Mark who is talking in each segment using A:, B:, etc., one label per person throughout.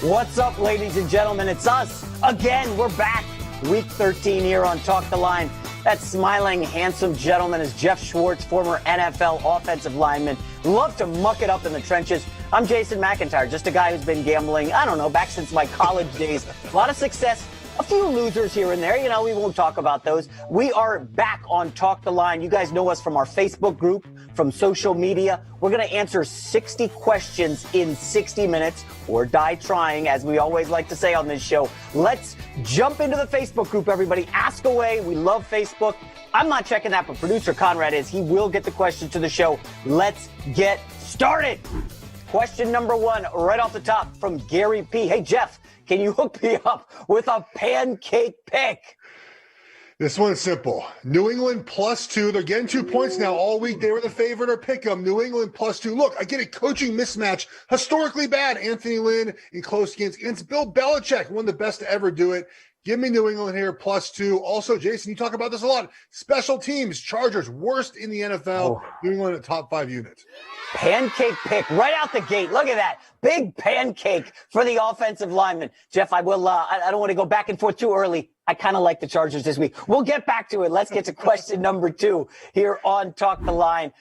A: What's up, ladies and gentlemen? It's us again. We're back. Week 13 here on Talk the Line. That smiling, handsome gentleman is Geoff Schwartz, former NFL offensive lineman. Love to muck it up in the trenches. I'm Jason McIntyre, just a guy who's been gambling, I don't know, back since my college days. A lot of success, a few losers here and there. You know, we won't talk about those. We are back on Talk the Line. You guys know us from our Facebook group, from social media. We're going to answer 60 questions in 60 minutes, or die trying, as we always like to say on this show. Let's jump into the Facebook group, everybody. Ask away. We love Facebook. I'm not checking that, but producer Conrad is. He will get the question to the show. Let's get started. Question number one, right off the top, from Gary P. Hey, Geoff, can you hook me up with a pancake pick?
B: This one's simple. New England +2. They're getting 2 points now all week. They were the favorite or pick 'em. New England +2. Look, I get a coaching mismatch. Historically bad. Anthony Lynn in close games against Bill Belichick, one of the best to ever do it. Give me New England here +2. Also, Jason, you talk about this a lot. Special teams, Chargers, worst in the NFL. New England a top 5 unit.
A: Pancake pick right out the gate. Look at that. Big pancake for the offensive lineman. Geoff, I will. I don't want to go back and forth too early. I kind of like the Chargers this week. We'll get back to it. Let's get to question number 2 here on Talk the Line.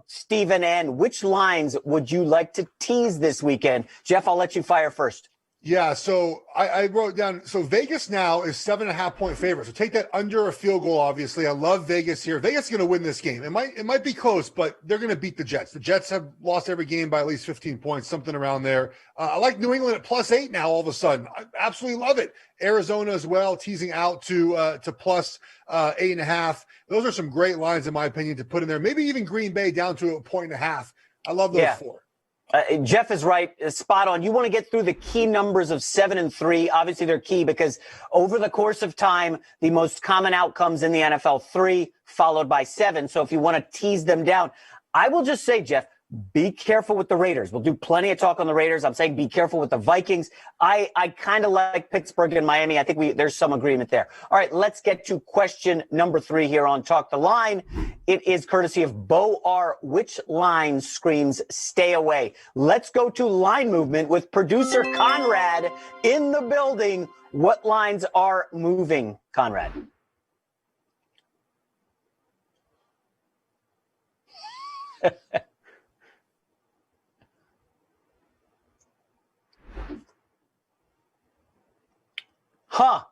A: Stephen N., which lines would you like to tease this weekend? Geoff, I'll let you fire first.
B: Yeah, so I wrote down, so Vegas now is 7.5-point favorite. So take that under a field goal, obviously. I love Vegas here. Vegas is going to win this game. It might be close, but they're going to beat the Jets. The Jets have lost every game by at least 15 points, something around there. I like New England at +8 now all of a sudden. I absolutely love it. Arizona as well, teasing out to +8.5. Those are some great lines, in my opinion, to put in there. Maybe even Green Bay down to 1.5. I love those 4.
A: Geoff is right. Spot on. You want to get through the key numbers of 7 and 3. Obviously, they're key because over the course of time, the most common outcomes in the NFL, 3 followed by 7. So if you want to tease them down, I will just say, Geoff, be careful with the Raiders. We'll do plenty of talk on the Raiders. I'm saying be careful with the Vikings. I kind of like Pittsburgh and Miami. I think there's some agreement there. All right, let's get to question number 3 here on Talk the Line. It is courtesy of Bo R. Which line screams stay away? Let's go to line movement with producer Conrad in the building. What lines are moving, Conrad?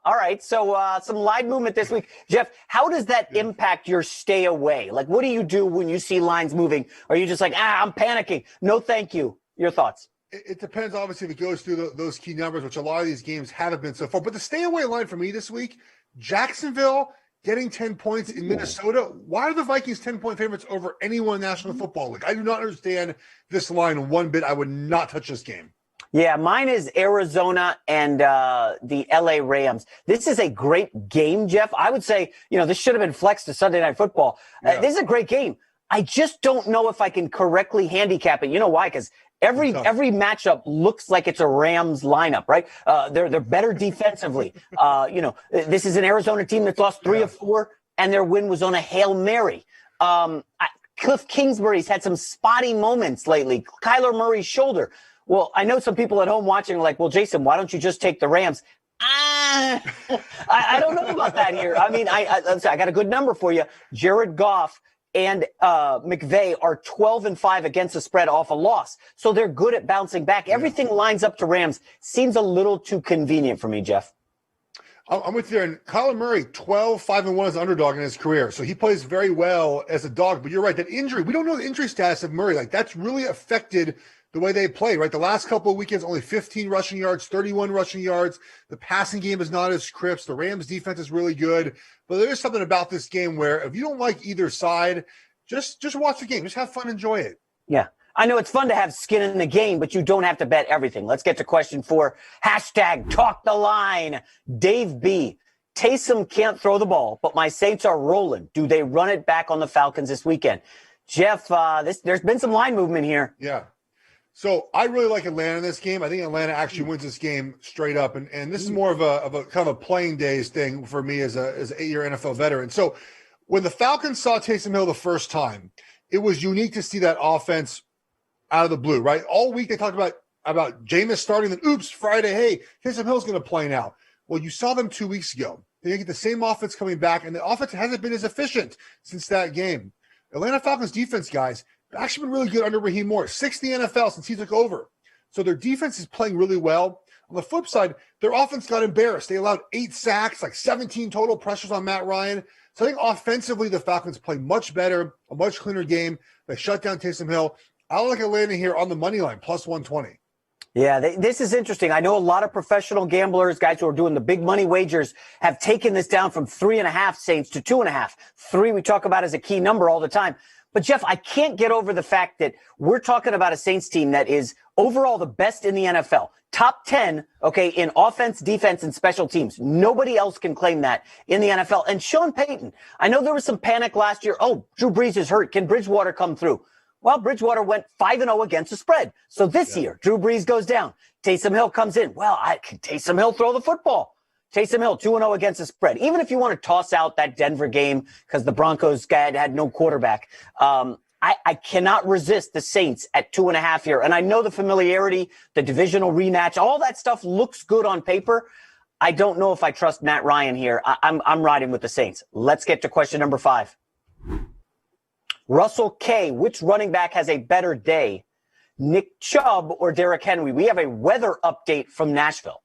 A: All right. So some line movement this week. Geoff, how does that impact your stay away? Like, what do you do when you see lines moving? Are you just like, I'm panicking? No, thank you. Your thoughts?
B: It depends, obviously, if it goes through those key numbers, which a lot of these games haven't been so far. But the stay away line for me this week, Jacksonville getting 10 points in Minnesota. Why are the Vikings 10-point favorites over anyone in the National Football League? I do not understand this line one bit. I would not touch this game.
A: Yeah, mine is Arizona and the LA Rams. This is a great game, Geoff. I would say, this should have been flexed to Sunday Night Football. Yeah. This is a great game. I just don't know if I can correctly handicap it. You know why? Because every matchup looks like it's a Rams lineup, right? They're better defensively. This is an Arizona team that's lost 3 of 4, and their win was on a Hail Mary. Cliff Kingsbury's had some spotty moments lately. Kyler Murray's shoulder. Well, I know some people at home watching are like, well, Jason, why don't you just take the Rams? I don't know about that here. I mean, I got a good number for you. Jared Goff and McVay are 12-5 against the spread off a loss. So they're good at bouncing back. Everything lines up to Rams. Seems a little too convenient for me, Geoff.
B: I'm with you. And Kyler Murray, 12-5-1 as an underdog in his career. So he plays very well as a dog. But you're right, that injury, we don't know the injury status of Murray. Like, that's really affected the way they play, right? The last couple of weekends, only 15 rushing yards, 31 rushing yards. The passing game is not as crisp. The Rams defense is really good. But there is something about this game where if you don't like either side, just watch the game. Just have fun, enjoy it.
A: Yeah. I know it's fun to have skin in the game, but you don't have to bet everything. Let's get to question 4. Hashtag talk the line. Dave B. Taysom can't throw the ball, but my Saints are rolling. Do they run it back on the Falcons this weekend? Geoff, there's been some line movement here.
B: Yeah. So I really like Atlanta in this game. I think Atlanta actually wins this game straight up. And this is more of a kind of a playing days thing for me as an 8-year NFL veteran. So when the Falcons saw Taysom Hill the first time, it was unique to see that offense out of the blue, right? All week they talked about about Jameis starting, then oops, Friday, hey, Taysom Hill's going to play now. Well, you saw them 2 weeks ago. They get the same offense coming back, and the offense hasn't been as efficient since that game. Atlanta Falcons defense, guys, have actually been really good under Raheem Morris. 6th in the NFL since he took over. So their defense is playing really well. On the flip side, their offense got embarrassed. They allowed 8 sacks, like 17 total pressures on Matt Ryan. So I think offensively, the Falcons play much better, a much cleaner game. They shut down Taysom Hill. I like Atlanta here on the money line, plus 120.
A: Yeah, this is interesting. I know a lot of professional gamblers, guys who are doing the big money wagers, have taken this down from 3.5 Saints to 2.5. 3 we talk about as a key number all the time. But, Geoff, I can't get over the fact that we're talking about a Saints team that is overall the best in the NFL. Top 10, okay, in offense, defense, and special teams. Nobody else can claim that in the NFL. And Sean Payton, I know there was some panic last year. Oh, Drew Brees is hurt. Can Bridgewater come through? Well, Bridgewater went 5-0 against the spread. So this year, Drew Brees goes down. Taysom Hill comes in. Well, can Taysom Hill throw the football? Taysom Hill, 2-0 against the spread. Even if you want to toss out that Denver game because the Broncos had no quarterback, I cannot resist the Saints at 2.5 here. And I know the familiarity, the divisional rematch, all that stuff looks good on paper. I don't know if I trust Matt Ryan here. I'm riding with the Saints. Let's get to question number 5. Russell K., which running back has a better day, Nick Chubb or Derrick Henry? We have a weather update from Nashville.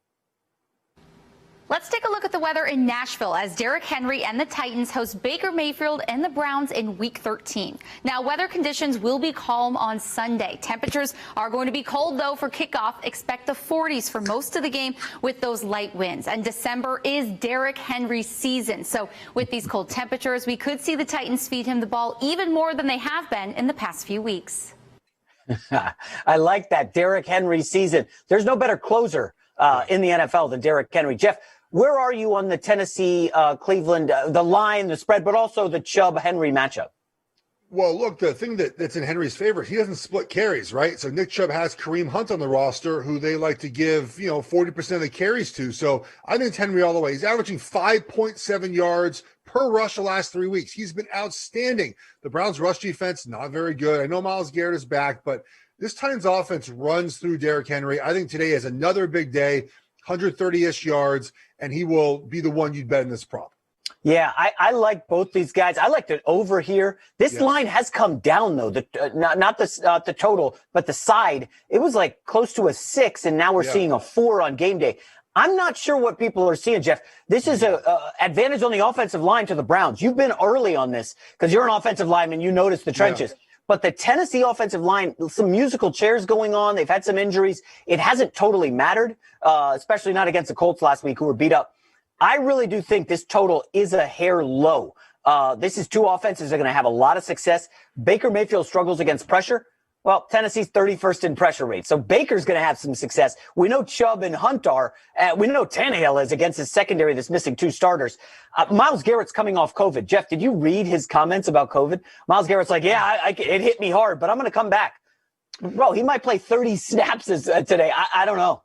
C: Let's take a look at the weather in Nashville as Derrick Henry and the Titans host Baker Mayfield and the Browns in Week 13. Now, weather conditions will be calm on Sunday. Temperatures are going to be cold, though, for kickoff. Expect the 40s for most of the game with those light winds. And December is Derrick Henry's season. So with these cold temperatures, we could see the Titans feed him the ball even more than they have been in the past few weeks.
A: I like that. Derrick Henry season. There's no better closer in the NFL than Derrick Henry. Geoff, where are you on the Tennessee, Cleveland, the line, the spread, but also the Chubb-Henry matchup?
B: Well, look, the thing that's in Henry's favor, he doesn't split carries, right? So Nick Chubb has Kareem Hunt on the roster, who they like to give, 40% of the carries to. So I think it's Henry all the way. He's averaging 5.7 yards per rush the last 3 weeks. He's been outstanding. The Browns' rush defense, not very good. I know Myles Garrett is back, but this Titans offense runs through Derrick Henry. I think today is another big day, 130-ish yards, and he will be the one you'd bet in this prop.
A: Yeah, I like both these guys. I like the over here. This line has come down, though. Not the total, but the side. It was like close to a 6, and now we're seeing a 4 on game day. I'm not sure what people are seeing, Geoff. This is a advantage on the offensive line to the Browns. You've been early on this because you're an offensive lineman. You notice the trenches. Yeah. But the Tennessee offensive line, some musical chairs going on. They've had some injuries. It hasn't totally mattered, especially not against the Colts last week, who were beat up. I really do think this total is a hair low. This is two offenses that are going to have a lot of success. Baker Mayfield struggles against pressure. Well, Tennessee's 31st in pressure rate. So Baker's going to have some success. We know Chubb and Hunt are. We know Tannehill is against his secondary that's missing 2 starters. Myles Garrett's coming off COVID. Geoff, did you read his comments about COVID? Myles Garrett's like, yeah, it hit me hard, but I'm going to come back. Bro, he might play 30 snaps today. I don't know.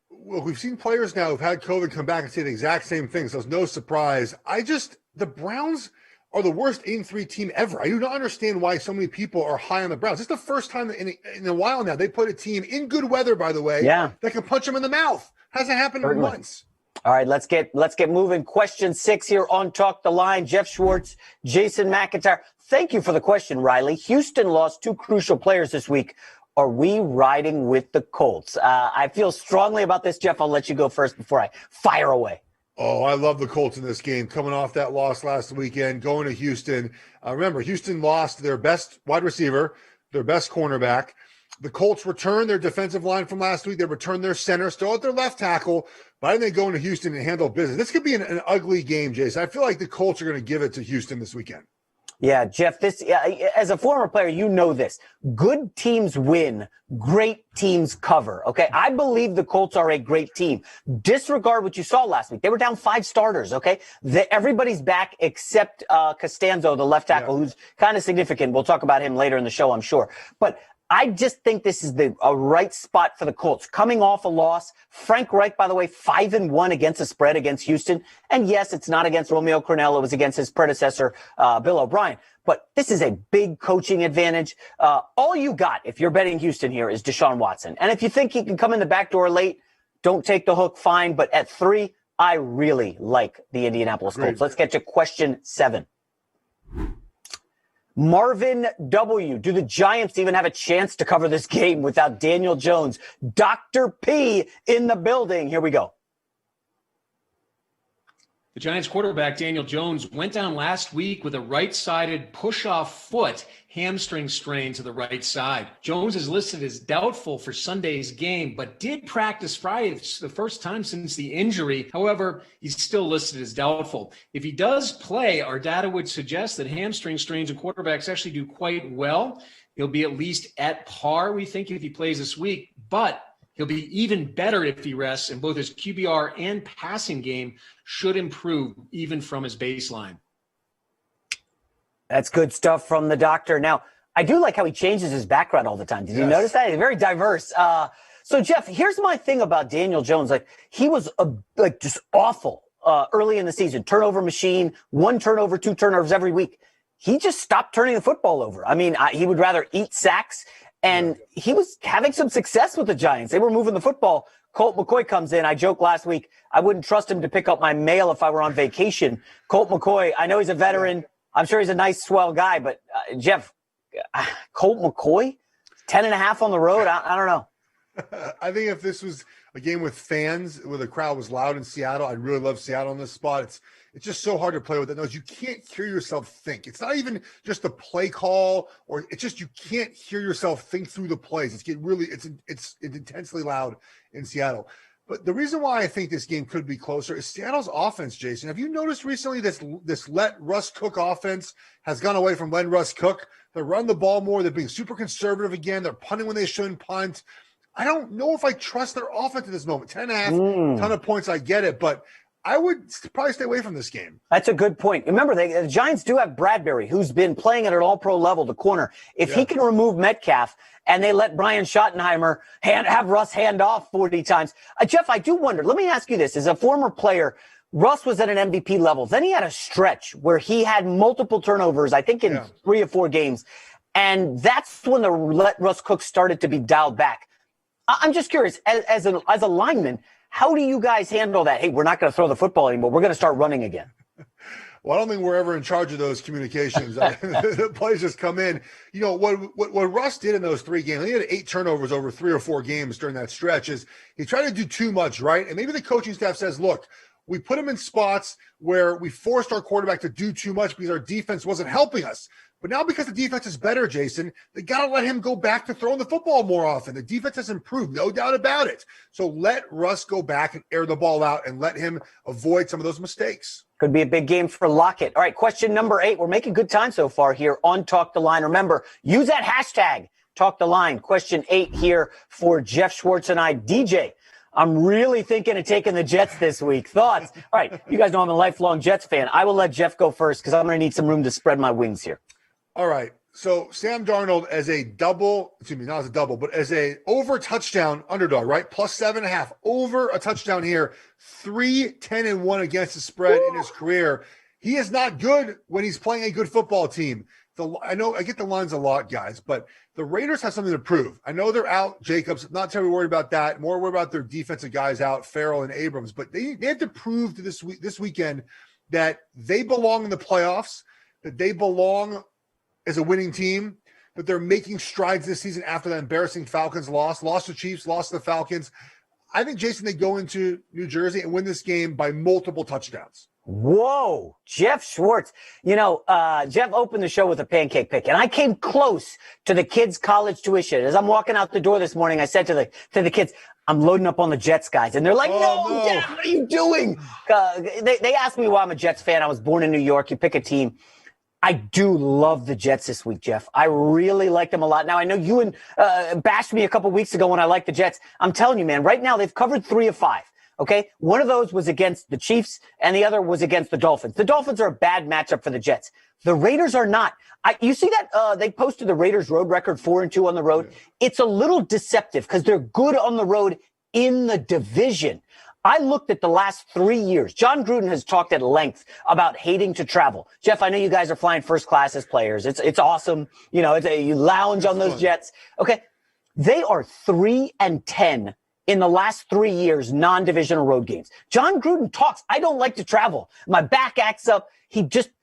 B: Well, we've seen players now who've had COVID come back and say the exact same thing, so it's no surprise. The Browns are the worst 8-3 team ever. I do not understand why so many people are high on the Browns. It's the first time in a while now they put a team in good weather, by the way, that can punch them in the mouth. Hasn't happened once.
A: All right, let's get moving. Question 6 here on Talk the Line. Geoff Schwartz, Jason McIntyre. Thank you for the question, Riley. Houston lost 2 crucial players this week. Are we riding with the Colts? I feel strongly about this, Geoff. I'll let you go first before I fire away.
B: Oh, I love the Colts in this game. Coming off that loss last weekend, going to Houston. Remember, Houston lost their best wide receiver, their best cornerback. The Colts returned their defensive line from last week. They returned their center, still at their left tackle. But I think they go into Houston and handle business. This could be an ugly game, Jason. I feel like the Colts are going to give it to Houston this weekend. Yeah,
A: Geoff, as a former player, you know this. Good teams win. Great teams cover. Okay, I believe the Colts are a great team. Disregard what you saw last week. They were down 5 starters, okay? Everybody's back except Costanzo, the left tackle, who's kind of significant. We'll talk about him later in the show, I'm sure. But I just think this is a right spot for the Colts. Coming off a loss, Frank Reich, by the way, 5-1 against the spread against Houston. And yes, it's not against Romeo Crennel. It was against his predecessor, Bill O'Brien. But this is a big coaching advantage. All you got, if you're betting Houston here, is Deshaun Watson. And if you think he can come in the back door late, don't take the hook, fine. But at 3, I really like the Indianapolis Colts. Let's get to question 7. Marvin W. Do the Giants even have a chance to cover this game without Daniel Jones? Dr. P in the building. Here we go.
D: The Giants quarterback, Daniel Jones, went down last week with a right-sided push-off foot hamstring strain to the right side. Jones is listed as doubtful for Sunday's game, but did practice Friday the first time since the injury. However, he's still listed as doubtful. If he does play, our data would suggest that hamstring strains in quarterbacks actually do quite well. He'll be at least at par, we think, if he plays this week, but he'll be even better if he rests, and both his QBR and passing game should improve even from his baseline.
A: That's good stuff from the doctor. Now, I do like how he changes his background all the time. Did you notice that? He's very diverse. So, Geoff, here's my thing about Daniel Jones. Like, he was just awful early in the season. Turnover machine, 1 turnover, 2 turnovers every week. He just stopped turning the football over. I mean, he would rather eat sacks. And he was having some success with the Giants. They were moving the football. Colt McCoy comes in. I joked last week, I wouldn't trust him to pick up my mail if I were on vacation. Colt McCoy, I know he's a veteran. I'm sure he's a nice, swell guy. But, Geoff, Colt McCoy, 10.5 on the road? I don't know.
B: I think if this was a game with fans, where the crowd was loud in Seattle, I'd really love Seattle on this spot. It's just so hard to play with that noise. You can't hear yourself think. It's not even just the play call, or it's just you can't hear yourself think through the plays. It's intensely loud in Seattle. But the reason why I think this game could be closer is Seattle's offense, Jason. Have you noticed recently this let Russ cook offense has gone away from let Russ cook? They're running the ball more. They're being super conservative again. They're punting when they shouldn't punt. I don't know if I trust their offense at this moment. 10.5, ton of points, I get it, but I would probably stay away from this game.
A: That's a good point. Remember, the Giants do have Bradbury, who's been playing at an all-pro level, the corner. If he can remove Metcalf and they let Brian Schottenheimer have Russ hand off 40 times. Geoff, I do wonder, let me ask you this. As a former player, Russ was at an MVP level. Then he had a stretch where he had multiple turnovers, I think in 3 or 4 games. And that's when the let Russ cook started to be dialed back. I'm just curious, as a lineman, how do you guys handle that? Hey, we're not going to throw the football anymore. We're going to start running again.
B: Well, I don't think we're ever in charge of those communications. The plays just come in. You know, what Russ did in those 3 games, he had 8 turnovers over 3 or 4 games during that stretch, is he tried to do too much, right? And maybe the coaching staff says, look, we put him in spots where we forced our quarterback to do too much because our defense wasn't helping us. But now because the defense is better, Jason, they got to let him go back to throwing the football more often. The defense has improved, no doubt about it. So let Russ go back and air the ball out and let him avoid some of those mistakes.
A: Could be a big game for Lockett. All right, question number 8. We're making good time so far here on Talk the Line. Remember, use that hashtag, Talk the Line. Question 8 here for Geoff Schwartz and I. DJ, I'm really thinking of taking the Jets this week. Thoughts? All right, you guys know I'm a lifelong Jets fan. I will let Geoff go first because I'm going to need some room to spread my wings here.
B: All right. So Sam Darnold as a not as a double, but as a over touchdown underdog, right? Plus 7.5 over a touchdown here. 3-10-1 against the spread in his career. He is not good when he's playing a good football team. I know I get the lines a lot, guys, but the Raiders have something to prove. I know they're out, Jacobs. Not terribly worried about that. More worried about their defensive guys out, Farrell and Abrams. But they have to prove to this weekend that they belong in the playoffs, that they belong as a winning team, that they're making strides this season after that embarrassing Falcons lost to Chiefs, lost to the Falcons. I think, Jason, they go into New Jersey and win this game by multiple touchdowns.
A: Whoa, Geoff Schwartz. You know, Geoff opened the show with a pancake pick, and I came close to the kids' college tuition. As I'm walking out the door this morning, I said to the kids, I'm loading up on the Jets, guys. And they're like, no, Geoff, what are you doing? They asked me why I'm a Jets fan. I was born in New York. You pick a team. I do love the Jets this week, Geoff. I really like them a lot. Now, I know you bashed me a couple weeks ago when I liked the Jets. I'm telling you, man, right now they've covered 3 of 5. Okay. One of those was against the Chiefs and the other was against the Dolphins. The Dolphins are a bad matchup for the Jets. The Raiders are not. You see that they posted the Raiders road record 4-2 on the road. Yeah. It's a little deceptive because they're good on the road in the division. I looked at the last 3 years. John Gruden has talked at length about hating to travel. Jeff, I know you guys are flying first class as players. It's awesome. You know, you lounge on those jets. Okay. They are 3-10 in the last 3 years, non-divisional road games. John Gruden talks. I don't like to travel. My back acts up.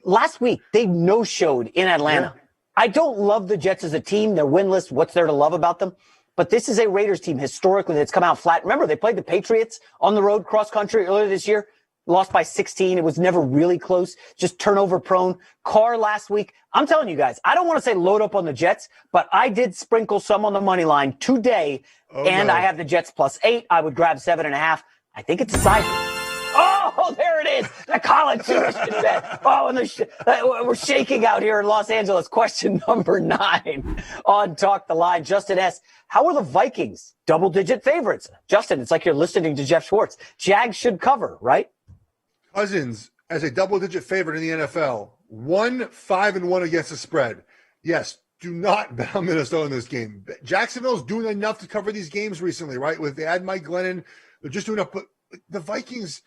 A: Last week, they no-showed in Atlanta. Yeah. I don't love the Jets as a team. They're winless. What's there to love about them? But this is a Raiders team historically that's come out flat. Remember, they played the Patriots on the road cross-country earlier this year, lost by 16. It was never really close, just turnover prone. Carr last week. I'm telling you guys, I don't want to say load up on the Jets, but I did sprinkle some on the money line today, I have the Jets +8. I would grab 7.5. I think it's a side. Oh, there it is. The college tuition bet. Oh, and we're shaking out here in Los Angeles. Question number 9 on Talk the Line. Justin S. How are the Vikings? Double-digit favorites. Justin, it's like you're listening to Geoff Schwartz. Jags should cover, right?
B: Cousins as a double-digit favorite in the NFL. 5-1 against the spread. Yes, do not bet on Minnesota in this game. Jacksonville's doing enough to cover these games recently, right? They add Mike Glennon. They're just doing enough. But the Vikings,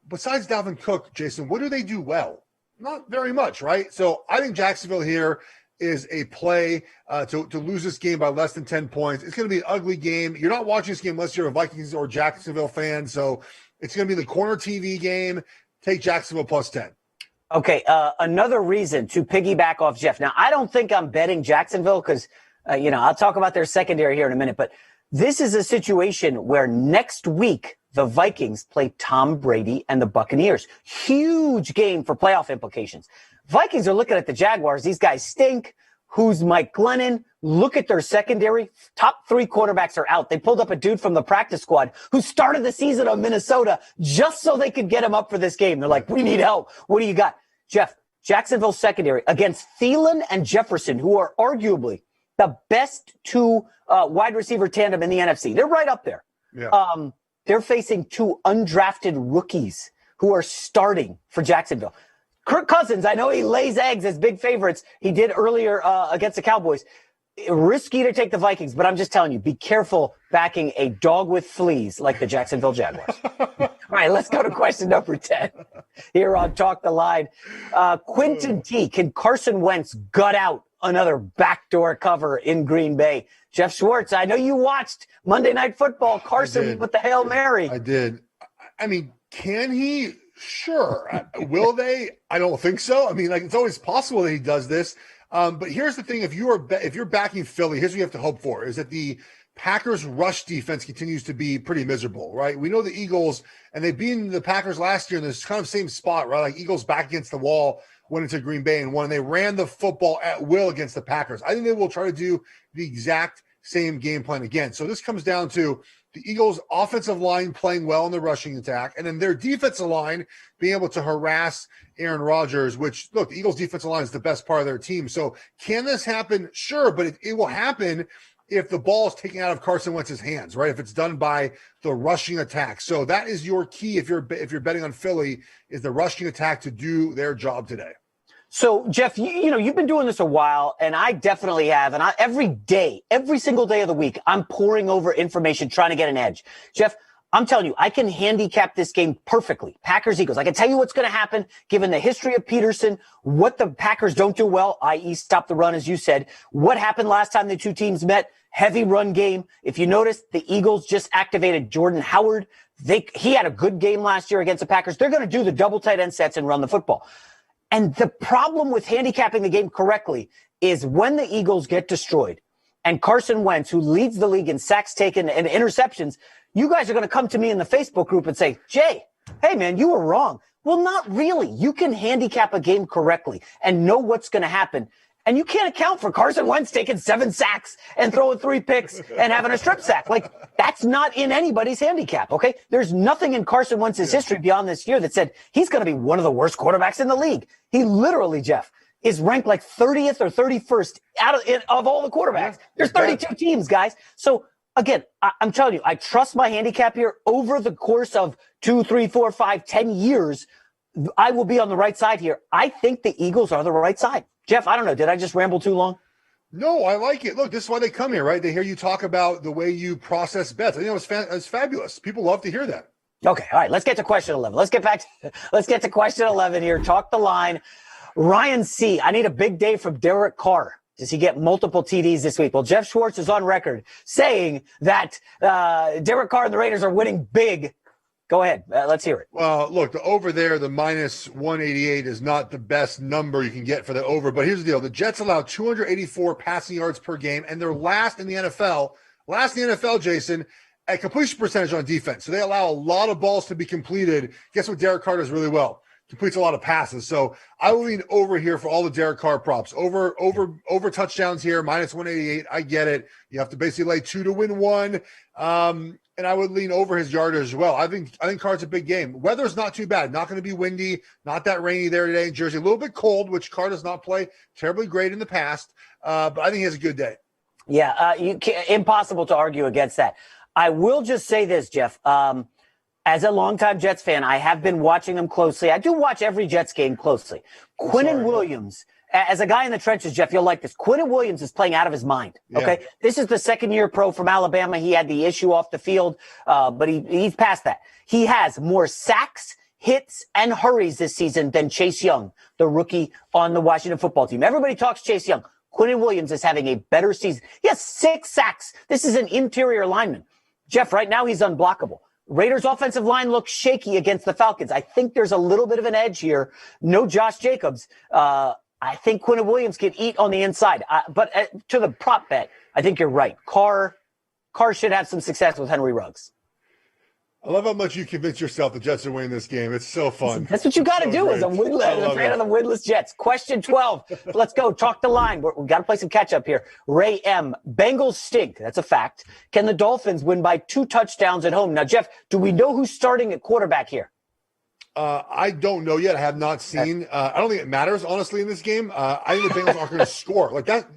B: besides Dalvin Cook, Jason, what do they do well? Not very much, right? So I think Jacksonville here is a play to lose this game by less than 10 points. It's going to be an ugly game. You're not watching this game unless you're a Vikings or Jacksonville fan. So it's going to be the corner TV game. Take Jacksonville +10.
A: Okay, another reason to piggyback off Geoff. Now, I don't think I'm betting Jacksonville because, I'll talk about their secondary here in a minute. But this is a situation where next week the Vikings play Tom Brady and the Buccaneers. Huge game for playoff implications. Vikings are looking at the Jaguars. These guys stink. Who's Mike Glennon? Look at their secondary. Top 3 quarterbacks are out. They pulled up a dude from the practice squad who started the season on Minnesota just so they could get him up for this game. They're like, we need help. What do you got? Jeff, Jacksonville secondary against Thielen and Jefferson, who are arguably the best 2 wide receiver tandem in the NFC. They're right up there. Yeah. They're facing 2 undrafted rookies who are starting for Jacksonville. Kirk Cousins, I know he lays eggs as big favorites. He did earlier against the Cowboys. Risky to take the Vikings, but I'm just telling you, be careful backing a dog with fleas like the Jacksonville Jaguars. All right, let's go to question number 10 here on Talk the Line. Quinton T, can Carson Wentz gut out another backdoor cover in Green Bay? Geoff Schwartz, I know you watched Monday Night Football. Carson with the Hail Mary.
B: I did. I mean, can he? Sure. Will they? I don't think so. I mean, it's always possible that he does this. But here's the thing. If you're backing Philly, here's what you have to hope for is that the Packers rush defense continues to be pretty miserable, right? We know the Eagles, and they've beaten the Packers last year in this kind of same spot, right? Like Eagles back against the wall, went into Green Bay and won. And they ran the football at will against the Packers. I think they will try to do the exact same game plan again. So this comes down to the Eagles' offensive line playing well in the rushing attack, and then their defensive line being able to harass Aaron Rodgers, which, look, the Eagles' defensive line is the best part of their team. So can this happen? Sure, but it will happen if the ball is taken out of Carson Wentz's hands, right? If it's done by the rushing attack. So that is your key if you're betting on Philly, is the rushing attack to do their job today.
A: So, Geoff, you've been doing this a while, and I definitely have. And every single day of the week, I'm pouring over information, trying to get an edge. Geoff, I'm telling you, I can handicap this game perfectly. Packers-Eagles. I can tell you what's going to happen, given the history of Peterson, what the Packers don't do well, i.e. stop the run, as you said. What happened last time the 2 teams met? Heavy run game. If you notice, the Eagles just activated Jordan Howard. He had a good game last year against the Packers. They're going to do the double tight end sets and run the football. And the problem with handicapping the game correctly is when the Eagles get destroyed and Carson Wentz, who leads the league in sacks taken and interceptions, you guys are going to come to me in the Facebook group and say, Jay, hey, man, you were wrong. Well, not really. You can handicap a game correctly and know what's going to happen. And you can't account for Carson Wentz taking 7 sacks and throwing 3 picks and having a strip sack. Like, that's not in anybody's handicap, okay? There's nothing in Carson Wentz's history beyond this year that said he's going to be one of the worst quarterbacks in the league. He literally, Geoff, is ranked like 30th or 31st of all the quarterbacks. There's 32 teams, guys. So, again, I'm telling you, I trust my handicap here. Over the course of 2, 3, 4, 5, 10 years, I will be on the right side here. I think the Eagles are the right side. Jeff, I don't know. Did I just ramble too long?
B: No, I like it. Look, this is why they come here, right? They hear you talk about the way you process bets. I think it's fabulous. People love to hear that.
A: Okay, all right. Let's get to question 11. Let's get to question 11 here. Talk the line. Ryan C. I need a big day from Derek Carr. Does he get multiple TDs this week? Well, Geoff Schwartz is on record saying that Derek Carr and the Raiders are winning big. Go ahead. Let's hear it.
B: Well, look, the over there, the minus 188 is not the best number you can get for the over. But here's the deal. The Jets allow 284 passing yards per game, and they're last in the NFL. Last in the NFL, Jason, at completion percentage on defense. So they allow a lot of balls to be completed. Guess what Derek Carr does really well? Completes a lot of passes. So I will lean over here for all the Derek Carr props. Over touchdowns here, minus 188. I get it. You have to basically lay 2 to win 1. And I would lean over his yardage as well. I think Carr's a big game. Weather's not too bad. Not going to be windy. Not that rainy there today in Jersey. A little bit cold, which Carr does not play terribly great in the past. But I think he has a good day.
A: Yeah, impossible to argue against that. I will just say this, Jeff. As a longtime Jets fan, I have been watching them closely. I do watch every Jets game closely. Quinnen Williams, as a guy in the trenches, Jeff, you'll like this. Quinnen Williams is playing out of his mind. Okay. Yeah. This is the second-year pro from Alabama. He had the issue off the field, but he's past that. He has more sacks, hits, and hurries this season than Chase Young, the rookie on the Washington football team. Everybody talks Chase Young. Quinnen Williams is having a better season. He has 6 sacks. This is an interior lineman. Jeff, right now he's unblockable. Raiders offensive line looks shaky against the Falcons. I think there's a little bit of an edge here. No Josh Jacobs. I think Quinnen Williams can eat on the inside. But to the prop bet, I think you're right. Carr should have some success with Henry Ruggs.
B: I love how much you convince yourself the Jets are winning this game. It's so fun.
A: That's what you got to do as a fan of the winless Jets. Question 12. Let's go. Talk the line. We've got to play some catch up here. Ray M. Bengals stink. That's a fact. Can the Dolphins win by 2 touchdowns at home? Now, Jeff, do we know who's starting at quarterback here?
B: I don't know yet. I have not seen. I don't think it matters, honestly, in this game. I think the Bengals aren't going to score. Like that,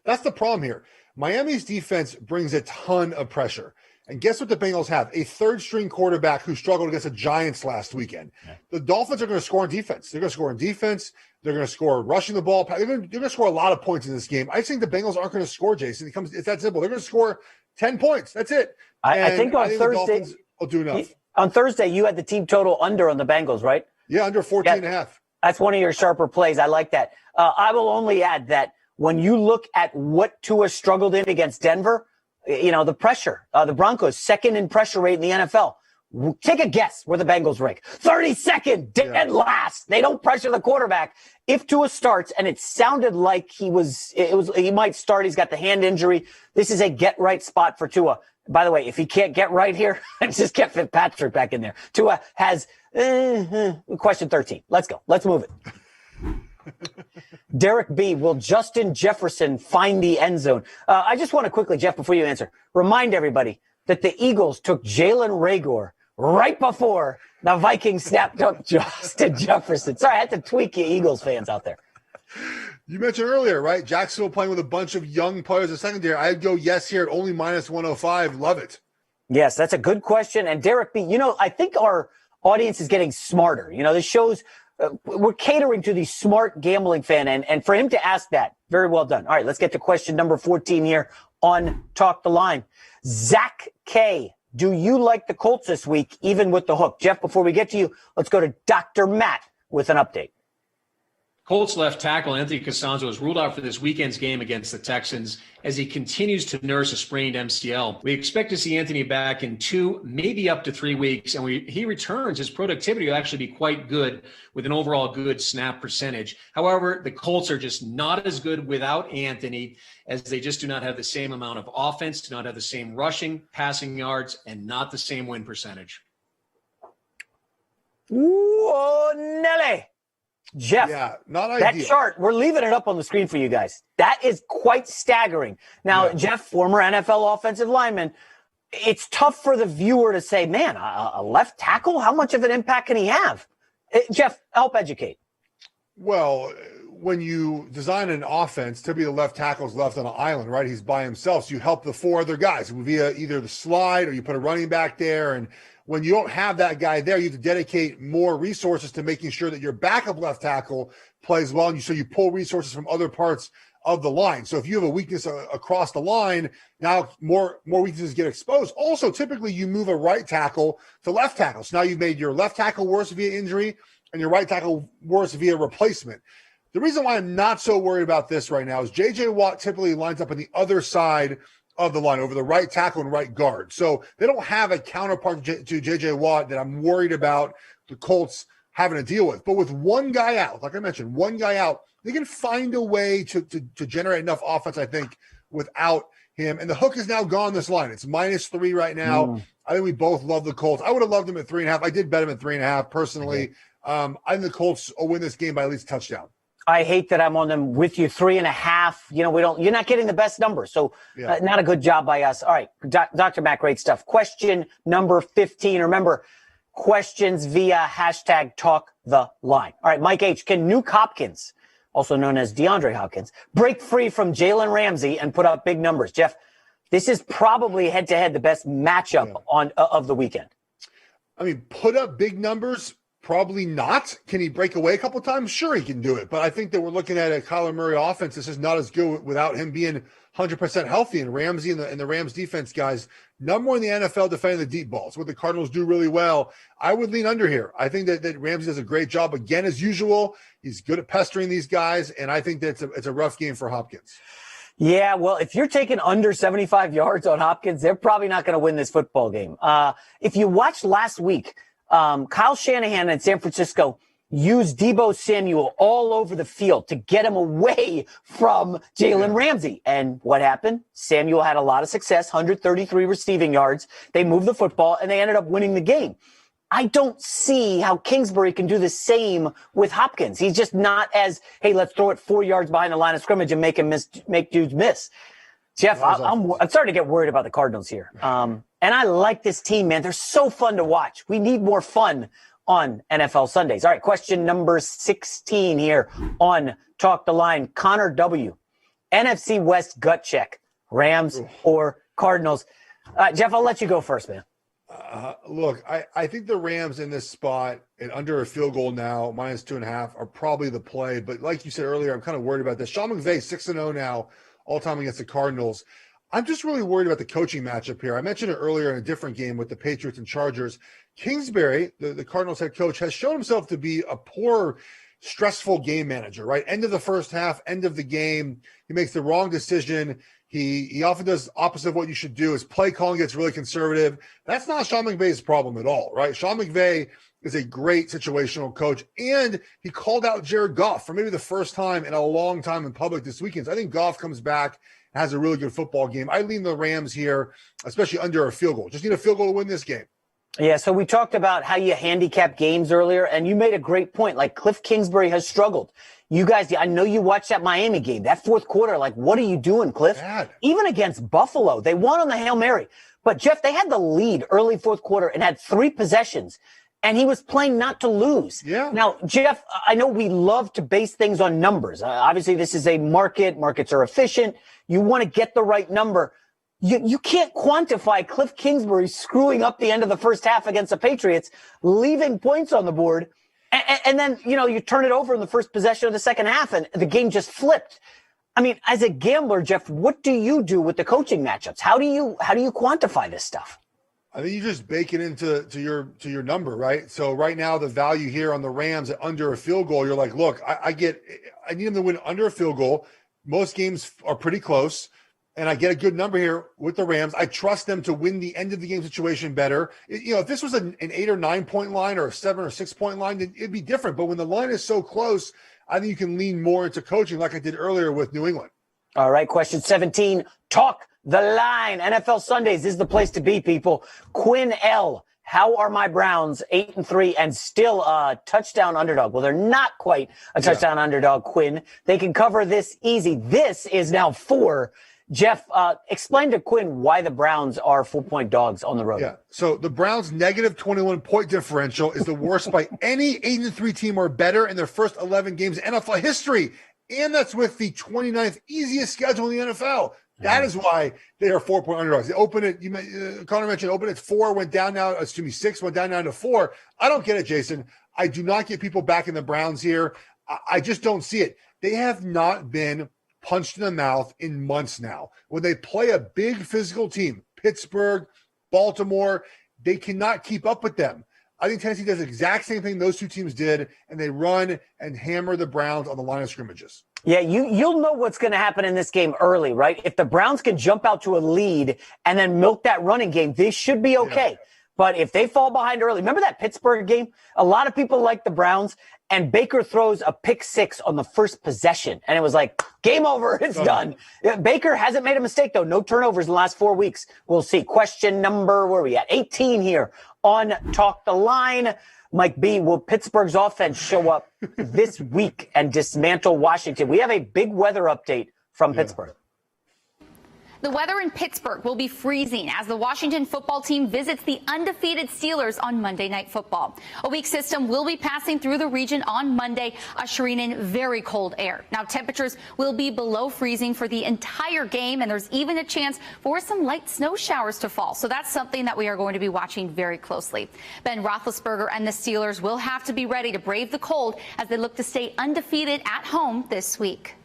B: that's the problem here. Miami's defense brings a ton of pressure. And guess what the Bengals have? A third-string quarterback who struggled against the Giants last weekend. Yeah. The Dolphins are going to score on defense. They're going to score on defense. They're going to score rushing the ball. They're going to score a lot of points in this game. I think the Bengals aren't going to score, Jason. It's that simple. They're going to score 10 points. That's it.
A: I think on Thursday
B: will do enough.
A: On Thursday, you had the team total under on the Bengals, right?
B: Yeah, under 14.5.
A: That's one of your sharper plays. I like that. I will only add that when you look at what Tua struggled in against Denver, the pressure, the Broncos, second in pressure rate in the NFL. Take a guess where the Bengals rank. 32nd, dead last. They don't pressure the quarterback. If Tua starts, and it sounded like he might start. He's got the hand injury. This is a get right spot for Tua. By the way, if he can't get right here, just get Fitzpatrick back in there. Tua has question 13. Let's go. Let's move it. Derek B. Will Justin Jefferson find the end zone? I just want to quickly, Jeff, before you answer, remind everybody that the Eagles took Jalen Reagor right before the Vikings snapped up Justin Jefferson. Sorry, I had to tweak you Eagles fans out there.
B: You mentioned earlier, right? Jacksonville playing with a bunch of young players in secondary. I'd go yes here at only minus 105. Love it. Yes,
A: that's a good question. And Derek B., I think our audience is getting smarter. This shows we're catering to the smart gambling fan. And for him to ask that, very well done. All right, let's get to question number 14 here on Talk the Line. Zach K., do you like the Colts this week, even with the hook? Jeff, before we get to you, let's go to Dr. Matt with an update.
D: Colts left tackle Anthony Castonzo was ruled out for this weekend's game against the Texans as he continues to nurse a sprained MCL. We expect to see Anthony back in 2, maybe up to 3 weeks, and he returns. His productivity will actually be quite good with an overall good snap percentage. However, the Colts are just not as good without Anthony, as they just do not have the same amount of offense, do not have the same rushing, passing yards, and not the same win percentage.
A: Whoa, Nelly. Jeff,
B: not
A: that
B: ideal.
A: chart, we're leaving it up on the screen for you guys. That is quite staggering. Now, Jeff, former NFL offensive lineman, it's tough for the viewer to say, man, a left tackle? How much of an impact can he have? Jeff, help educate.
B: Well, when you design an offense, typically the left tackle's left on an island, right? He's by himself. So you help the four other guys via either the slide or you put a running back there. And when you don't have that guy there, you have to dedicate more resources to making sure that your backup left tackle plays well. And so you pull resources from other parts of the line. So if you have a weakness across the line, now more weaknesses get exposed. Also, typically you move a right tackle to left tackle. So now you've made your left tackle worse via injury and your right tackle worse via replacement. The reason why I'm not so worried about this right now is J.J. Watt typically lines up on the other side of the line over the right tackle and right guard. So they don't have a counterpart to J.J. Watt that I'm worried about the Colts having to deal with. But with one guy out, like I mentioned, one guy out, they can find a way to generate enough offense, I think, without him. And the hook is now gone this line. It's -3 right now. I think we both love the Colts. I would have loved them at 3.5. I did bet them at 3.5 personally. I think the Colts will win this game by at least a touchdown.
A: I hate that I'm on them with you, 3.5. You're not getting the best number. So not a good job by us. All right. Dr. Matt, great stuff. Question number 15. Remember, questions via hashtag talk the line. All right. Mike H. Can Nuke Hopkins, also known as DeAndre Hopkins, break free from Jalen Ramsey and put up big numbers? Geoff, this is probably head-to-head the best matchup of the weekend.
B: I mean, put up big numbers, probably not. Can he break away a couple of times? Sure, he can do it. But I think that we're looking at a Kyler Murray offense. This is not as good without him being 100% healthy. And Ramsey and the Rams defense guys, number one in the NFL defending the deep balls. What the Cardinals do really well. I would lean under here. I think that Ramsey does a great job again, as usual. He's good at pestering these guys. And I think that it's a rough game for Hopkins.
A: Yeah, well, if you're taking under 75 yards on Hopkins, they're probably not going to win this football game. If you watched last week, Kyle Shanahan in San Francisco used Deebo Samuel all over the field to get him away from Jalen Ramsey. And what happened? Samuel had a lot of success, 133 receiving yards. They moved the football, and they ended up winning the game. I don't see how Kingsbury can do the same with Hopkins. He's just not as, hey, let's throw it 4 yards behind the line of scrimmage and make dudes miss. Geoff, I'm starting to get worried about the Cardinals here. And I like this team, man. They're so fun to watch. We need more fun on NFL Sundays. All right, question number 16 here on Talk the Line. Connor W. NFC West gut check. Rams or Cardinals? Geoff, I'll let you go first, man.
B: Look, I think the Rams in this spot and under a field goal now, -2.5, are probably the play. But like you said earlier, I'm kind of worried about this. Sean McVay, 6-0 now, all time against the Cardinals. I'm just really worried about the coaching matchup here. I mentioned it earlier in a different game with the Patriots and Chargers. Kingsbury, the Cardinals head coach, has shown himself to be a poor, stressful game manager, right? End of the first half, end of the game. He makes the wrong decision. He often does opposite of what you should do. His play calling gets really conservative. That's not Sean McVay's problem at all, right? Sean McVay is a great situational coach, and he called out Jared Goff for maybe the first time in a long time in public this weekend. So I think Goff comes back and has a really good football game. I lean the Rams here, especially under a field goal. Just need a field goal to win this game.
A: Yeah, so we talked about how you handicap games earlier, and you made a great point. Like, Cliff Kingsbury has struggled. You guys, I know you watched that Miami game. That fourth quarter, like, what are you doing, Cliff?
B: Bad.
A: Even against Buffalo, they won on the Hail Mary. But, Geoff, they had the lead early fourth quarter and had 3 possessions, and he was playing not to lose.
B: Yeah.
A: Now, Geoff, I know we love to base things on numbers. Obviously, this is a market. Markets are efficient. You want to get the right number. You can't quantify Cliff Kingsbury screwing up the end of the first half against the Patriots, leaving points on the board, and then, you turn it over in the first possession of the second half, and the game just flipped. I mean, as a gambler, Geoff, what do you do with the coaching matchups? How do you quantify this stuff?
B: I think you just bake it into your number, right? So right now, the value here on the Rams at under a field goal, you're like, look, I need them to win under a field goal. Most games are pretty close. And I get a good number here with the Rams. I trust them to win the end of the game situation better. If this was an 8 or 9 point line or a 7 or 6 point line, it'd be different. But when the line is so close, I think you can lean more into coaching like I did earlier with New England.
A: All right, question 17. Talk the line. NFL Sundays is the place to be, people. Quinn L. How are my Browns 8-3 and still a touchdown underdog? Well, they're not quite a touchdown underdog, Quinn. They can cover this easy. This is now 4. Geoff, explain to Quinn why the Browns are 4-point dogs on the road.
B: Yeah, so the Browns' negative 21-point differential is the worst by any 8-3 team or better in their first 11 games in NFL history. and that's with the 29th easiest schedule in the NFL. That is why they are 4-point underdogs. They open it, Connor mentioned, open at 4, went down now, 6, went down now to 4. I don't get it, Jason. I do not get people back in the Browns here. I just don't see it. They have not been punched in the mouth in months now. When they play a big physical team, Pittsburgh, Baltimore, they cannot keep up with them. I think Tennessee does the exact same thing those two teams did, and they run and hammer the Browns on the line of scrimmages.
A: Yeah, you'll know what's going to happen in this game early, right? If the Browns can jump out to a lead and then milk that running game, they should be okay. Yeah. But if they fall behind early, remember that Pittsburgh game? A lot of people like the Browns, and Baker throws a pick 6 on the first possession, and it was like, game over, it's done. Baker hasn't made a mistake, though. No turnovers in the last 4 weeks. We'll see. Question number, where are we at? 18 here on Talk the Line. Mike B, will Pittsburgh's offense show up this week and dismantle Washington? We have a big weather update from Pittsburgh.
C: The weather in Pittsburgh will be freezing as the Washington football team visits the undefeated Steelers on Monday Night Football. A weak system will be passing through the region on Monday, ushering in very cold air. Now, temperatures will be below freezing for the entire game, and there's even a chance for some light snow showers to fall. So that's something that we are going to be watching very closely. Ben Roethlisberger and the Steelers will have to be ready to brave the cold as they look to stay undefeated at home this week.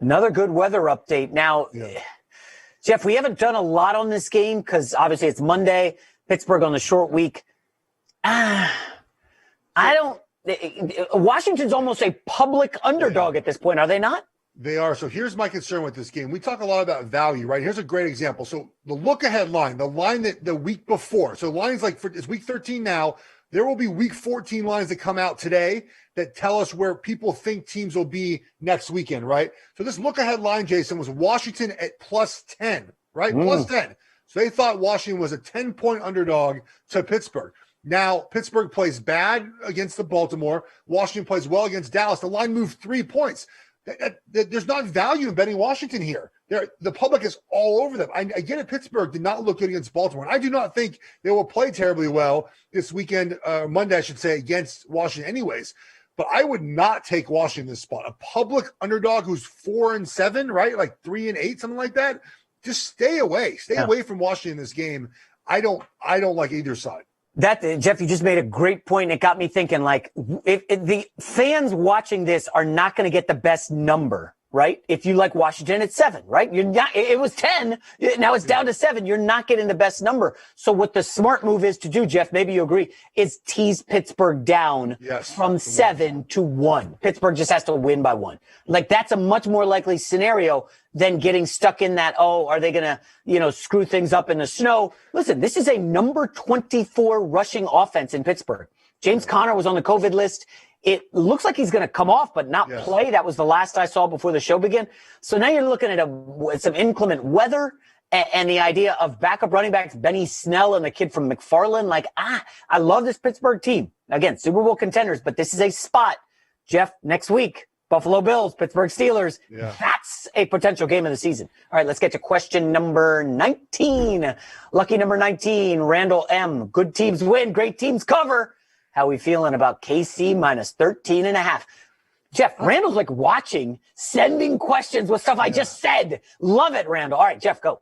A: Another good weather update. Now, Geoff, we haven't done a lot on this game because obviously it's Monday, Pittsburgh on the short week. Washington's almost a public underdog at this point, are they not?
B: They are. So here's my concern with this game. We talk a lot about value, right? Here's a great example. So the look-ahead line, the line that the week before, so lines like it's week 13 now, there will be week 14 lines that come out today that tell us where people think teams will be next weekend, right? So this look-ahead line, Jason, was Washington at plus 10, right? Plus 10. So they thought Washington was a 10-point underdog to Pittsburgh. Now, Pittsburgh plays bad against the Baltimore. Washington plays well against Dallas. The line moved 3 points. There's not value in betting Washington here. The public is all over them. I get it. Pittsburgh did not look good against Baltimore. And I do not think they will play terribly well this weekend, Monday, I should say, against Washington anyways. But I would not take Washington this spot. A public underdog who's 4-7, right? Like 3-8, something like that. Just stay away. Stay away from Washington in this game. I don't like either side.
A: That, Geoff, you just made a great point. It got me thinking, like, if the fans watching this are not going to get the best number, right? If you like Washington, it's 7, right? You're not. It was 10. Now it's down to 7. You're not getting the best number. So what the smart move is to do, Geoff, maybe you agree, is tease Pittsburgh down from 7 to 1. Pittsburgh just has to win by 1. Like, that's a much more likely scenario than getting stuck in that, are they going to, screw things up in the snow? Listen, this is a number 24 rushing offense in Pittsburgh. James Conner was on the COVID list. It looks like he's going to come off, but not play. That was the last I saw before the show began. So now you're looking at some inclement weather and the idea of backup running backs, Benny Snell and the kid from McFarland. Like, I love this Pittsburgh team. Again, Super Bowl contenders, but this is a spot, Geoff, next week. Buffalo Bills, Pittsburgh Steelers. That's a potential game of the season. All right, let's get to question number 19. Lucky number 19, Randall M. Good teams win, great teams cover. How we feeling about KC minus 13.5? Geoff, Randall's like watching, sending questions with stuff I just said. Love it, Randall. All right, Geoff, go.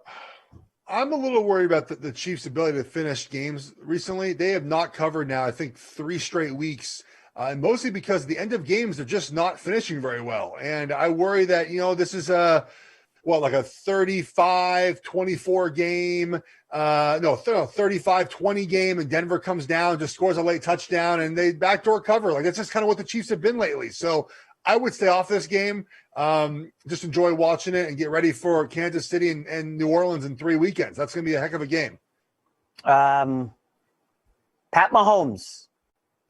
B: I'm a little worried about the Chiefs' ability to finish games recently. They have not covered now, I think, 3 straight weeks. And mostly because the end of games, they're just not finishing very well. And I worry that, this is like a 35-24 game. 35-20 game, and Denver comes down, just scores a late touchdown, and they backdoor cover. Like, that's just kind of what the Chiefs have been lately. So I would stay off this game. Just enjoy watching it and get ready for Kansas City and New Orleans in 3 weekends. That's going to be a heck of a game.
A: Pat Mahomes,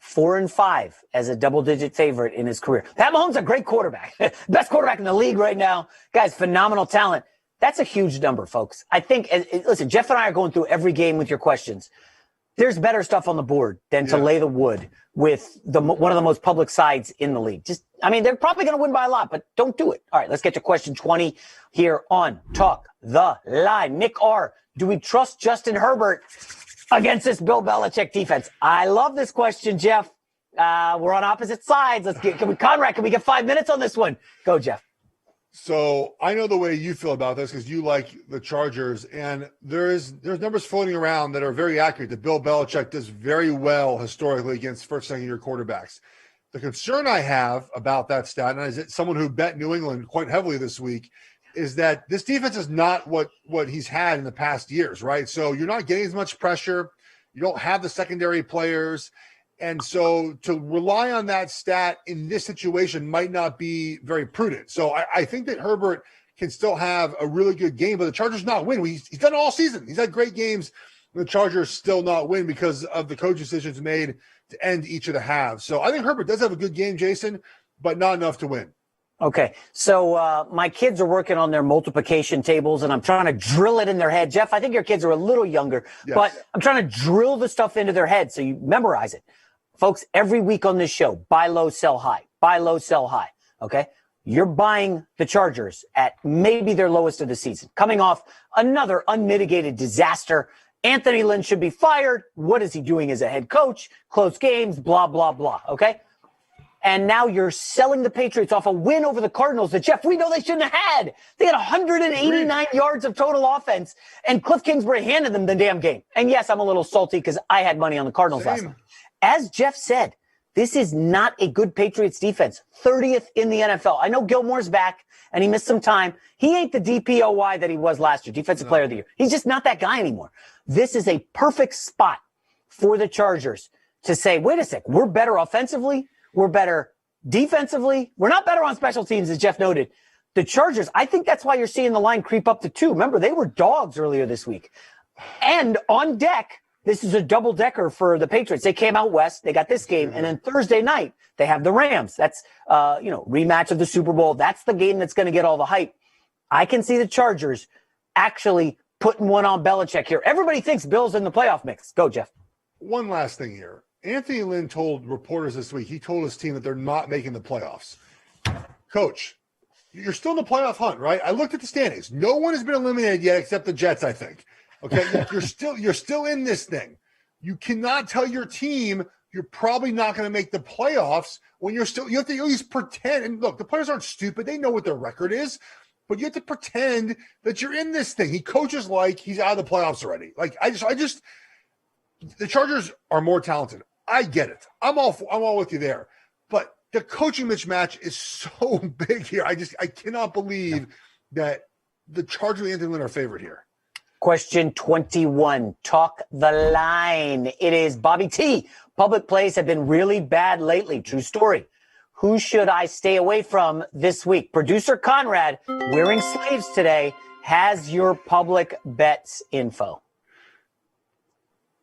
A: 4-5 as a double-digit favorite in his career. Pat Mahomes, a great quarterback. Best quarterback in the league right now. Guy's phenomenal talent. That's a huge number, folks. I think, listen, Geoff and I are going through every game with your questions. There's better stuff on the board than to lay the wood with one of the most public sides in the league. They're probably going to win by a lot, but don't do it. All right, let's get to question 20 here on Talk the Line. Nick R., do we trust Justin Herbert against this Bill Belichick defense? I love this question, Geoff. We're on opposite sides. Conrad, can we get 5 minutes on this one? Go, Geoff.
B: So I know the way you feel about this because you like the Chargers, and there's numbers floating around that are very accurate that Bill Belichick does very well historically against first, second-year quarterbacks. The concern I have about that stat, and as someone who bet New England quite heavily this week, is that this defense is not what he's had in the past years, right? So you're not getting as much pressure. You don't have the secondary players. And so to rely on that stat in this situation might not be very prudent. So I think that Herbert can still have a really good game, but the Chargers not win. He's done it all season. He's had great games. The Chargers still not win because of the coach decisions made to end each of the halves. So I think Herbert does have a good game, Jason, but not enough to win.
A: Okay, so my kids are working on their multiplication tables, and I'm trying to drill it in their head. Geoff, I think your kids are a little younger, yes, but I'm trying to drill the stuff into their head so you memorize it. Folks, every week on this show, buy low, sell high. Buy low, sell high, okay? You're buying the Chargers at maybe their lowest of the season, coming off another unmitigated disaster. Anthony Lynn should be fired. What is he doing as a head coach? Close games, blah, blah, blah, okay? And now you're selling the Patriots off a win over the Cardinals that, Geoff, we know they shouldn't have had. They had 189 yards of total offense, and Cliff Kingsbury handed them the damn game. And yes, I'm a little salty because I had money on the Cardinals last night. As Geoff said, this is not a good Patriots defense. 30th in the NFL. I know Gilmore's back, and he missed some time. He ain't the DPOY that he was last year, Defensive Player of the Year. He's just not that guy anymore. This is a perfect spot for the Chargers to say, wait a sec, we're better offensively. We're better defensively. We're not better on special teams, as Geoff noted. The Chargers, I think that's why you're seeing the line creep up to 2. Remember, they were dogs earlier this week. And on deck, this is a double-decker for the Patriots. They came out west. They got this game. And then Thursday night, they have the Rams. That's, rematch of the Super Bowl. That's the game that's going to get all the hype. I can see the Chargers actually putting one on Belichick here. Everybody thinks Bill's in the playoff mix. Go, Geoff.
B: One last thing here. Anthony Lynn told reporters this week, he told his team that they're not making the playoffs. Coach, you're still in the playoff hunt, right? I looked at the standings. No one has been eliminated yet except the Jets, I think. Okay, you're still in this thing. You cannot tell your team you're probably not going to make the playoffs when you have to at least pretend. And look, the players aren't stupid. They know what their record is, but you have to pretend that you're in this thing. He coaches like he's out of the playoffs already. Like the Chargers are more talented. I get it. I'm all with you there. But the coaching mismatch is so big here. I cannot believe that the Chargers and Anthony Lynn are favored here.
A: Question 21, talk the line. It is Bobby T. Public plays have been really bad lately. True story. Who should I stay away from this week? Producer Conrad, wearing sleeves today, has your public bets info.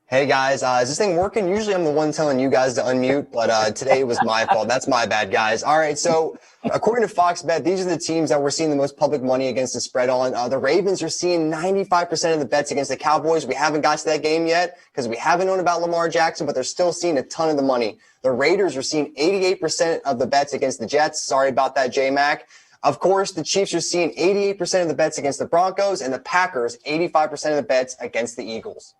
E: Hey guys, is this thing working? Usually I'm the one telling you guys to unmute, but today it was my fault. That's my bad, guys. All right, so according to Fox Bet, these are the teams that we're seeing the most public money against the spread on. The Ravens are seeing 95% of the bets against the Cowboys. We haven't got to that game yet because we haven't known about Lamar Jackson, but they're still seeing a ton of the money. The Raiders are seeing 88% of the bets against the Jets. Sorry about that, J-Mac. Of course, the Chiefs are seeing 88% of the bets against the Broncos, and the Packers, 85% of the bets against the Eagles.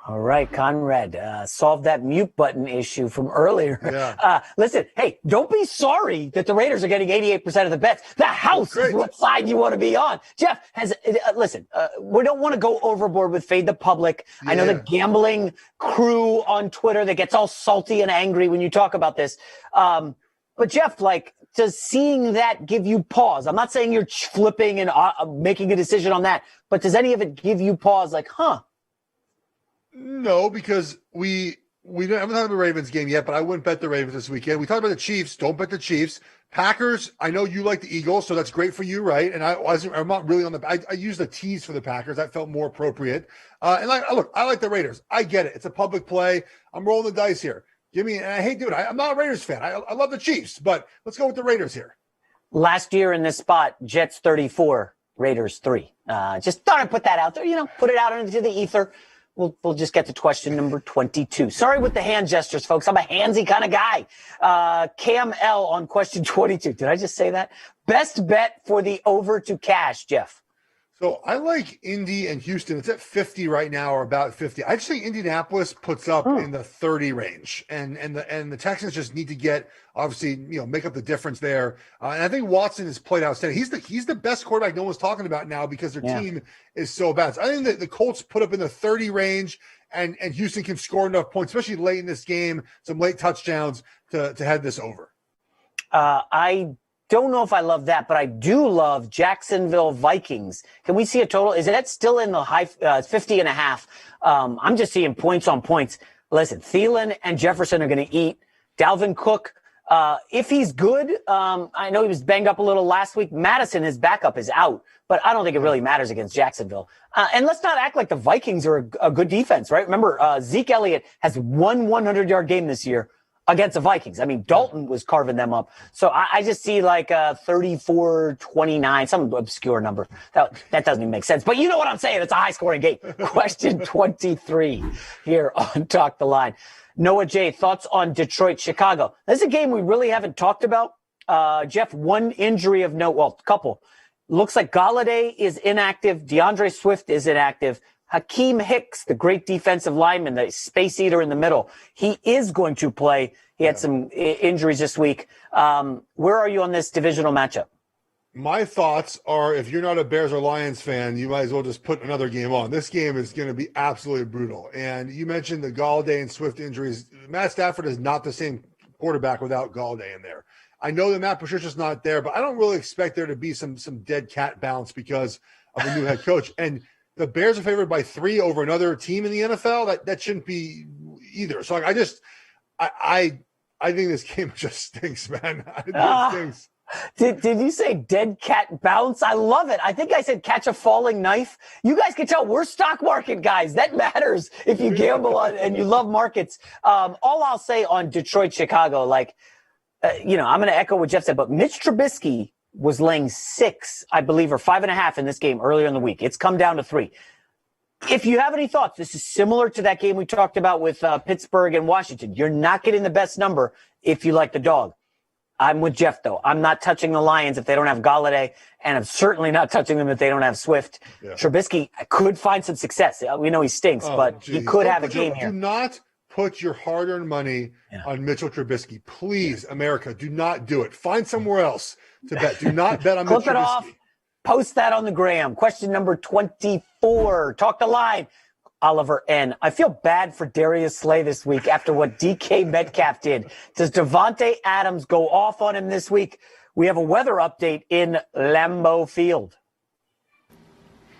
A: All right, Conrad, solve that mute button issue from earlier.
B: Yeah.
A: Listen, hey, don't be sorry that the Raiders are getting 88% of the bets. The house is what side you want to be on. Geoff has, listen, we don't want to go overboard with Fade the Public. Yeah. I know the gambling crew on Twitter that gets all salty and angry when you talk about this. But Geoff, does seeing that give you pause? I'm not saying you're flipping and making a decision on that, but does any of it give you pause
B: No, because we haven't talked about the Ravens game yet, but I wouldn't bet the Ravens this weekend. We talked about the Chiefs. Don't bet the Chiefs. Packers, I know you like the Eagles, so that's great for you, right? And I'm not really on I used the tease for the Packers. That felt more appropriate. I like the Raiders. I get it. It's a public play. I'm rolling the dice here. And I hate doing it. I'm not a Raiders fan. I love the Chiefs, but let's go with the Raiders here.
A: Last year in this spot, Jets 34, Raiders 3. Just thought I'd put that out there, put it out into the ether. We'll just get to question number 22. Sorry with the hand gestures, folks. I'm a handsy kind of guy. Cam L on question 22. Did I just say that? Best bet for the over to cash, Geoff.
B: So I like Indy and Houston. It's at 50 right now, or about 50. I just think Indianapolis puts up in the 30 range, and the Texans just need to get, obviously, make up the difference there. And I think Watson has played outstanding. He's the best quarterback no one's talking about now because their team is so bad. So I think that the Colts put up in the 30 range, and Houston can score enough points, especially late in this game, some late touchdowns to head this over.
A: I don't know if I love that, but I do love Jacksonville Vikings. Can we see a total? Is that still in the high 50 and a half? I'm just seeing points on points. Listen, Thielen and Jefferson are going to eat. Dalvin Cook, if he's good, I know he was banged up a little last week. Madison, his backup, is out, but I don't think it really matters against Jacksonville. And let's not act like the Vikings are a good defense, right? Remember, Zeke Elliott has one 100-yard game this year against the Vikings. I mean, Dalton was carving them up. So I just see like 34-29, some obscure number. That doesn't even make sense. But you know what I'm saying. It's a high-scoring game. Question 23 here on Talk the Line. Noah J., thoughts on Detroit, Chicago? This is a game we really haven't talked about. Geoff, one injury of note, well, a couple. Looks like Galladay is inactive. DeAndre Swift is inactive. Hakeem Hicks, the great defensive lineman, the space eater in the middle, he is going to play. He had some injuries this week. Where are you on this divisional matchup?
B: My thoughts are, if you're not a Bears or Lions fan, you might as well just put another game on. This game is going to be absolutely brutal. And you mentioned the Galladay and Swift injuries. Matt Stafford is not the same quarterback without Galladay in there. I know that Matt Patricia's not there, but I don't really expect there to be some dead cat bounce because of a new head coach. And the Bears are favored by 3 over another team in the NFL. That shouldn't be either. So I think this game just stinks, man. It stinks.
A: Did you say dead cat bounce? I love it. I think I said catch a falling knife. You guys can tell we're stock market guys. That matters if you gamble on and you love markets. All I'll say on Detroit, Chicago, I'm going to echo what Geoff said, but Mitch Trubisky was laying 6, I believe, or 5.5 in this game earlier in the week. It's come down to 3. If you have any thoughts, this is similar to that game we talked about with Pittsburgh and Washington. You're not getting the best number if you like the dog. I'm with Geoff, though. I'm not touching the Lions if they don't have Galladay, and I'm certainly not touching them if they don't have Swift. Yeah. Trubisky could find some success. We know he stinks, but he could have a game here.
B: Do not put your hard-earned money on Mitchell Trubisky. Please, America, do not do it. Find somewhere else to bet. Do not bet on Mitchell Trubisky.
A: Clip it off. Post that on the gram. Question number 24. Talk the line. Oliver N. I feel bad for Darius Slay this week after what DK Metcalf did. Does Devontae Adams go off on him this week? We have a weather update in Lambeau Field.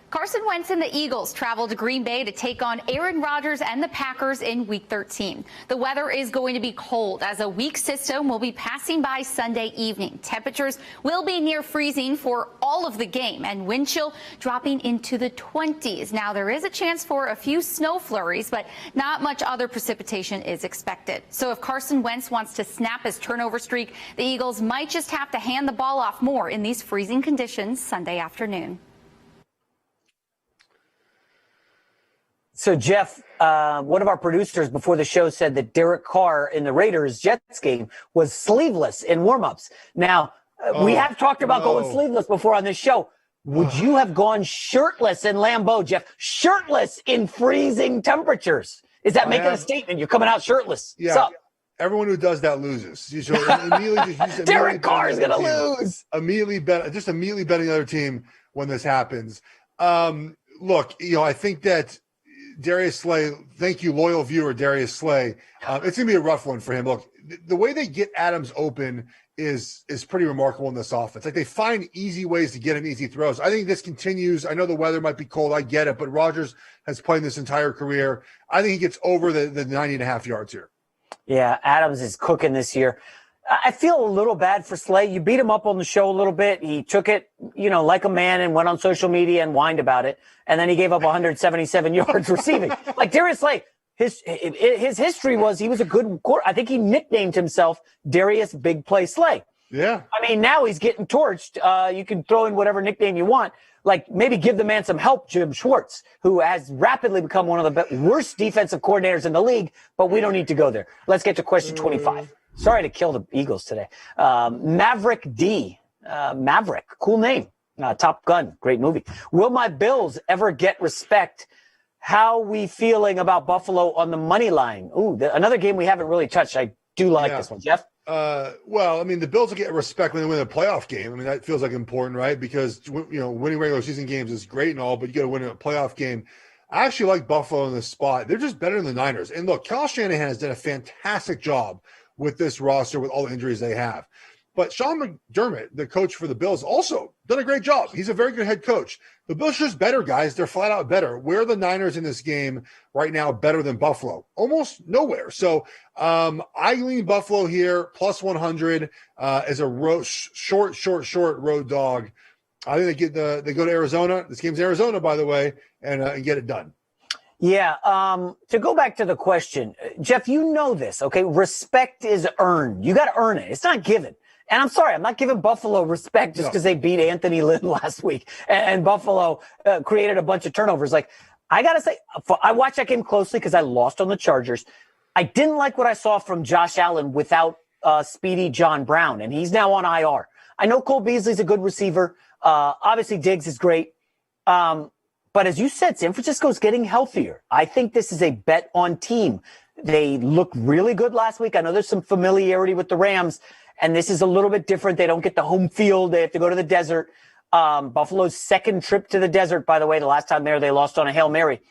C: Carson Wentz and the Eagles travel to Green Bay to take on Aaron Rodgers and the Packers in Week 13. The weather is going to be cold as a weak system will be passing by Sunday evening. Temperatures will be near freezing for all of the game and wind chill dropping into the 20s. Now, there is a chance for a few snow flurries, but not much other precipitation is expected. So if Carson Wentz wants to snap his turnover streak, the Eagles might just have to hand the ball off more in these freezing conditions Sunday afternoon.
A: So, Geoff, one of our producers before the show said that Derek Carr in the Raiders-Jets game was sleeveless in warmups. Now, we have talked about going sleeveless before on this show. Would you have gone shirtless in Lambeau, Geoff? Shirtless in freezing temperatures? Is that making a statement? You're coming out shirtless.
B: Yeah.
A: Sup?
B: Everyone who does that loses. You should immediately
A: Derek Carr is going to lose.
B: Immediately betting the other team when this happens. Look, I think that Darius Slay, thank you, loyal viewer Darius Slay. It's going to be a rough one for him. Look, the way they get Adams open is pretty remarkable in this offense. Like, they find easy ways to get him easy throws. I think this continues. I know the weather might be cold. I get it. But Rodgers has played this entire career. I think he gets over the 90.5 yards here. Yeah,
A: Adams is cooking this year. I feel a little bad for Slay. You beat him up on the show a little bit. He took it, like a man and went on social media and whined about it. And then he gave up 177 yards receiving. Like Darius Slay, his history was he was a good quarterback. I think he nicknamed himself Darius Big Play Slay.
B: Yeah.
A: I mean, now he's getting torched. You can throw in whatever nickname you want. Like, maybe give the man some help, Jim Schwartz, who has rapidly become one of the worst defensive coordinators in the league. But we don't need to go there. Let's get to question 25. Sorry to kill the Eagles today. Maverick D. Maverick. Cool name. Top Gun, great movie. Will my Bills ever get respect? How we feeling about Buffalo on the money line? Ooh, another game we haven't really touched. I do like this one, Geoff.
B: Well, I mean, the Bills will get respect when they win a playoff game. I mean, that feels like important, right? Because, winning regular season games is great and all, but you got to win a playoff game. I actually like Buffalo in this spot. They're just better than the Niners. And look, Kyle Shanahan has done a fantastic job with this roster with all the injuries they have. But Sean McDermott, the coach for the Bills, also done a great job. He's a very good head coach. The Bills are just better, guys. They're flat out better. Where are the Niners in this game right now better than Buffalo? Almost nowhere. So I lean Buffalo here, plus 100 as a short road dog. I think they go to Arizona. This game's Arizona, by the way, and get it done.
A: Yeah. To go back to the question, Geoff, you know this, okay? Respect is earned. You got to earn it. It's not given. And I'm sorry, I'm not giving Buffalo respect just because they beat Anthony Lynn last week and Buffalo created a bunch of turnovers. Like, I got to say, I watched that game closely because I lost on the Chargers. I didn't like what I saw from Josh Allen without speedy John Brown, and he's now on IR. I know Cole Beasley's a good receiver. Obviously, Diggs is great. But as you said, San Francisco's getting healthier. I think this is a bet on team. They looked really good last week. I know there's some familiarity with the Rams. And this is a little bit different. They don't get the home field. They have to go to the desert. Buffalo's second trip to the desert, by the way. The last time there, they lost on a Hail Mary.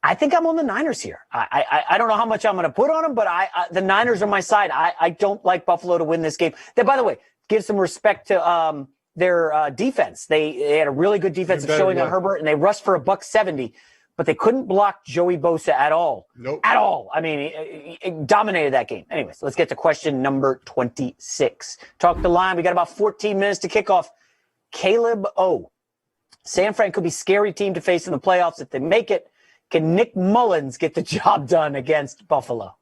A: I think I'm on the Niners here. I don't know how much I'm going to put on them, but the Niners are my side. I don't like Buffalo to win this game. That, by the way, give some respect to their defense. They had a really good defensive showing on Herbert, and they rushed for $170. But they couldn't block Joey Bosa at all.
B: Nope.
A: At all. I mean, he dominated that game. Anyways, let's get to question number 26. Talk the line. We got about 14 minutes to kick off. Caleb O. San Fran could be a scary team to face in the playoffs if they make it. Can Nick Mullins get the job done against Buffalo?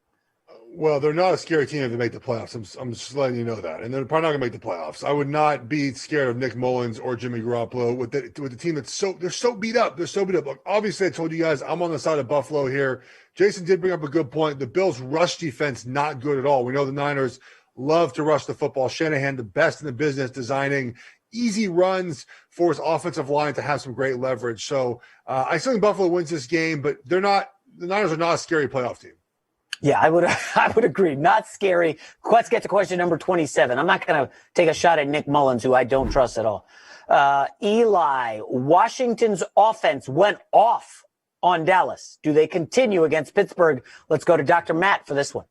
B: Well, they're not a scary team if they make the playoffs. I'm just letting you know that. And they're probably not going to make the playoffs. I would not be scared of Nick Mullins or Jimmy Garoppolo with the team they're so beat up. They're so beat up. Look, obviously, I told you guys I'm on the side of Buffalo here. Jason did bring up a good point. The Bills' rush defense, not good at all. We know the Niners love to rush the football. Shanahan, the best in the business, designing easy runs for his offensive line to have some great leverage. So I still think Buffalo wins this game, but the Niners are not a scary playoff team.
A: Yeah, I would agree. Not scary. Let's get to question number 27. I'm not going to take a shot at Nick Mullins, who I don't trust at all. Eli, Washington's offense went off on Dallas. Do they continue against Pittsburgh? Let's go to Dr. Matt for this one.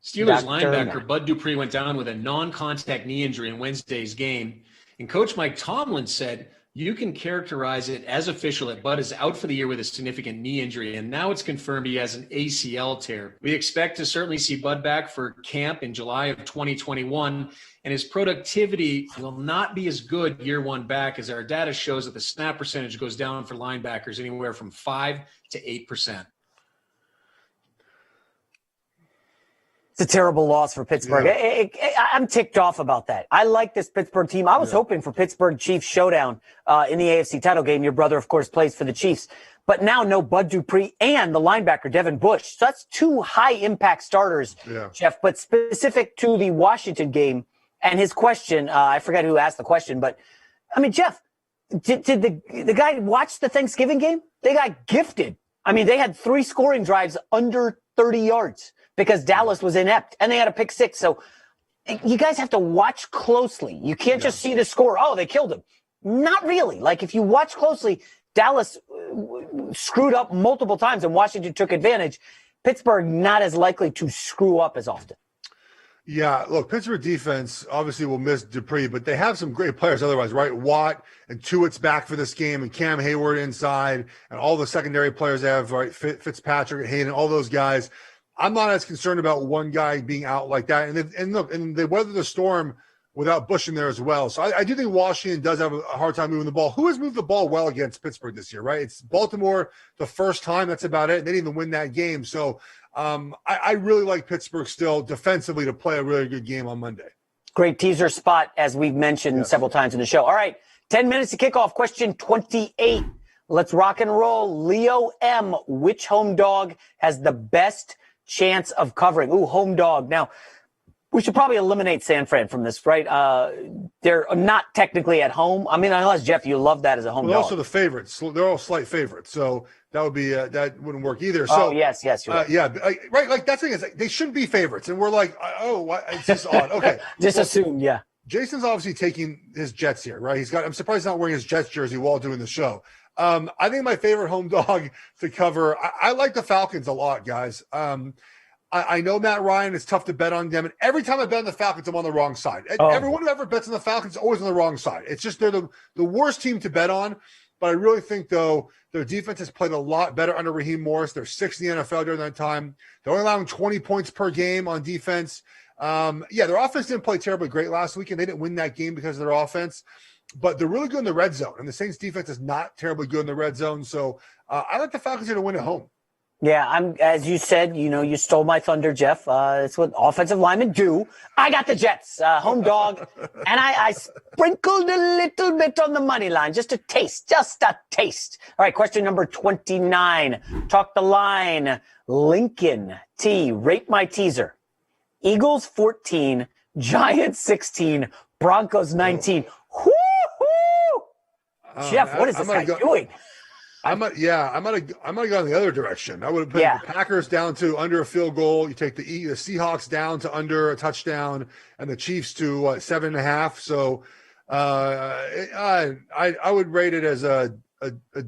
D: Steelers linebacker Bud Dupree went down with a non-contact knee injury in Wednesday's game. And Coach Mike Tomlin said, you can characterize it as official that Bud is out for the year with a significant knee injury, and now it's confirmed he has an ACL tear. We expect to certainly see Bud back for camp in July of 2021, and his productivity will not be as good year one back, as our data shows that the snap percentage goes down for linebackers anywhere from 5 to 8%.
A: It's a terrible loss for Pittsburgh. Yeah. I'm ticked off about that. I like this Pittsburgh team. I was hoping for Pittsburgh Chiefs showdown in the AFC title game. Your brother, of course, plays for the Chiefs. But now no Bud Dupree and the linebacker, Devin Bush. So that's two high-impact starters, Geoff. But specific to the Washington game and his question, I forget who asked the question. But, I mean, Geoff, did the guy watch the Thanksgiving game? They got gifted. I mean, they had 3 scoring drives under 30 yards. Because Dallas was inept, and they had a pick 6. So you guys have to watch closely. You can't just see the score. Oh, they killed him. Not really. Like, if you watch closely, Dallas screwed up multiple times, and Washington took advantage. Pittsburgh not as likely to screw up as often.
B: Yeah, look, Pittsburgh defense obviously will miss Dupree, but they have some great players otherwise, right? Watt and Tuitt's back for this game, and Cam Hayward inside, and all the secondary players they have, right? Fitzpatrick, Hayden, all those guys. I'm not as concerned about one guy being out like that. And they weathered the storm without Bush in there as well. So I do think Washington does have a hard time moving the ball. Who has moved the ball well against Pittsburgh this year, right? It's Baltimore the first time. That's about it. They didn't even win that game. So I really like Pittsburgh still defensively to play a really good game on Monday.
A: Great teaser spot, as we've mentioned several times in the show. All right, 10 minutes to kick off. Question 28. Let's rock and roll. Leo M., which home dog has the best chance of covering? Ooh, home dog. Now, We should probably eliminate San Fran from this, right? They're not technically at home. I mean, unless, Jeff, you love that as a home dog.
B: Also the favorites. They're all slight favorites. So that would be that wouldn't work either. So
A: yes. You're right.
B: Yeah, right. Like that's the thing is they shouldn't be favorites. And we're like, it's just odd. Okay.
A: Just assume, yeah.
B: Jason's obviously taking his Jets here, right? I'm surprised he's not wearing his Jets jersey while doing the show. I think my favorite home dog to cover, I like the Falcons a lot, guys. I know Matt Ryan is tough to bet on them. And every time I bet on the Falcons, I'm on the wrong side. Everyone who ever bets on the Falcons is always on the wrong side. It's just they're the worst team to bet on. But I really think, though, their defense has played a lot better under Raheem Morris. They're sixth in the NFL during that time. They're only allowing 20 points per game on defense. Their offense didn't play terribly great last week, and they didn't win that game because of their offense. But they're really good in the red zone, and the Saints defense is not terribly good in the red zone. So I like the Falcons here to win at home.
A: Yeah, as you said, you stole my thunder, Jeff. It's what offensive linemen do. I got the Jets, home dog, and I sprinkled a little bit on the money line, just a taste. All right, question number 29. Talk the line. Lincoln T. Rate my teaser. Eagles 14, Giants 16, Broncos 19. Woo-hoo! Jeff, what is this guy doing?
B: I'm gonna go in the other direction. I would have put the Packers down to under a field goal. You take the Seahawks down to under a touchdown, and the Chiefs to 7.5. So I would rate it as a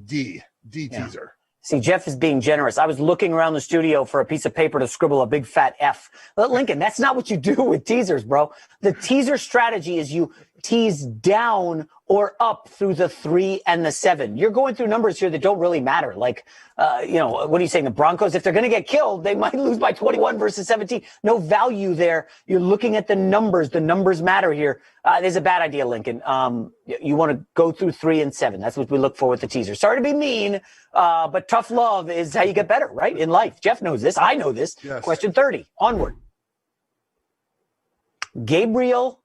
B: D teaser.
A: See, Jeff is being generous. I was looking around the studio for a piece of paper to scribble a big fat F. But Lincoln, that's not what you do with teasers, bro. The teaser strategy is you tease down or up through the 3 and the 7. You're going through numbers here that don't really matter. Like, what are you saying? The Broncos, if they're going to get killed, they might lose by 21 versus 17. No value there. You're looking at the numbers. The numbers matter here. There's a bad idea, Lincoln. You want to go through 3 and 7. That's what we look for with the teaser. Sorry to be mean, but tough love is how you get better, right? In life. Jeff knows this. I know this.
B: Yes.
A: Question 30. Onward. Gabriel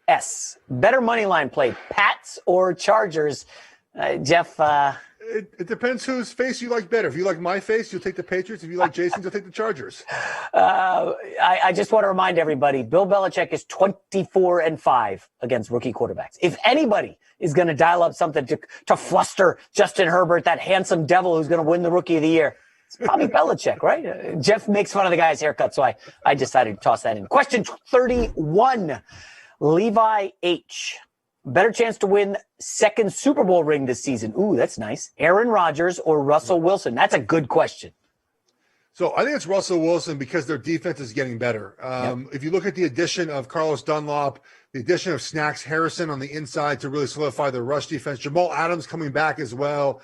A: S. Better money line play, Pats or Chargers? Jeff?
B: It depends whose face you like better. If you like my face, you'll take the Patriots. If you like Jason's, you'll take the Chargers.
A: I just want to remind everybody, Bill Belichick is 24-5 against rookie quarterbacks. If anybody is going to dial up something to fluster Justin Herbert, that handsome devil who's going to win the Rookie of the Year, it's probably Belichick, right? Jeff makes fun of the guy's haircut, so I decided to toss that in. Question 31. Levi H. Better chance to win second Super Bowl ring this season. Ooh, that's nice. Aaron Rodgers or Russell Wilson? That's a good question.
B: So I think it's Russell Wilson because their defense is getting better. If you look at the addition of Carlos Dunlap, the addition of Snacks Harrison on the inside to really solidify their rush defense, Jamal Adams coming back as well.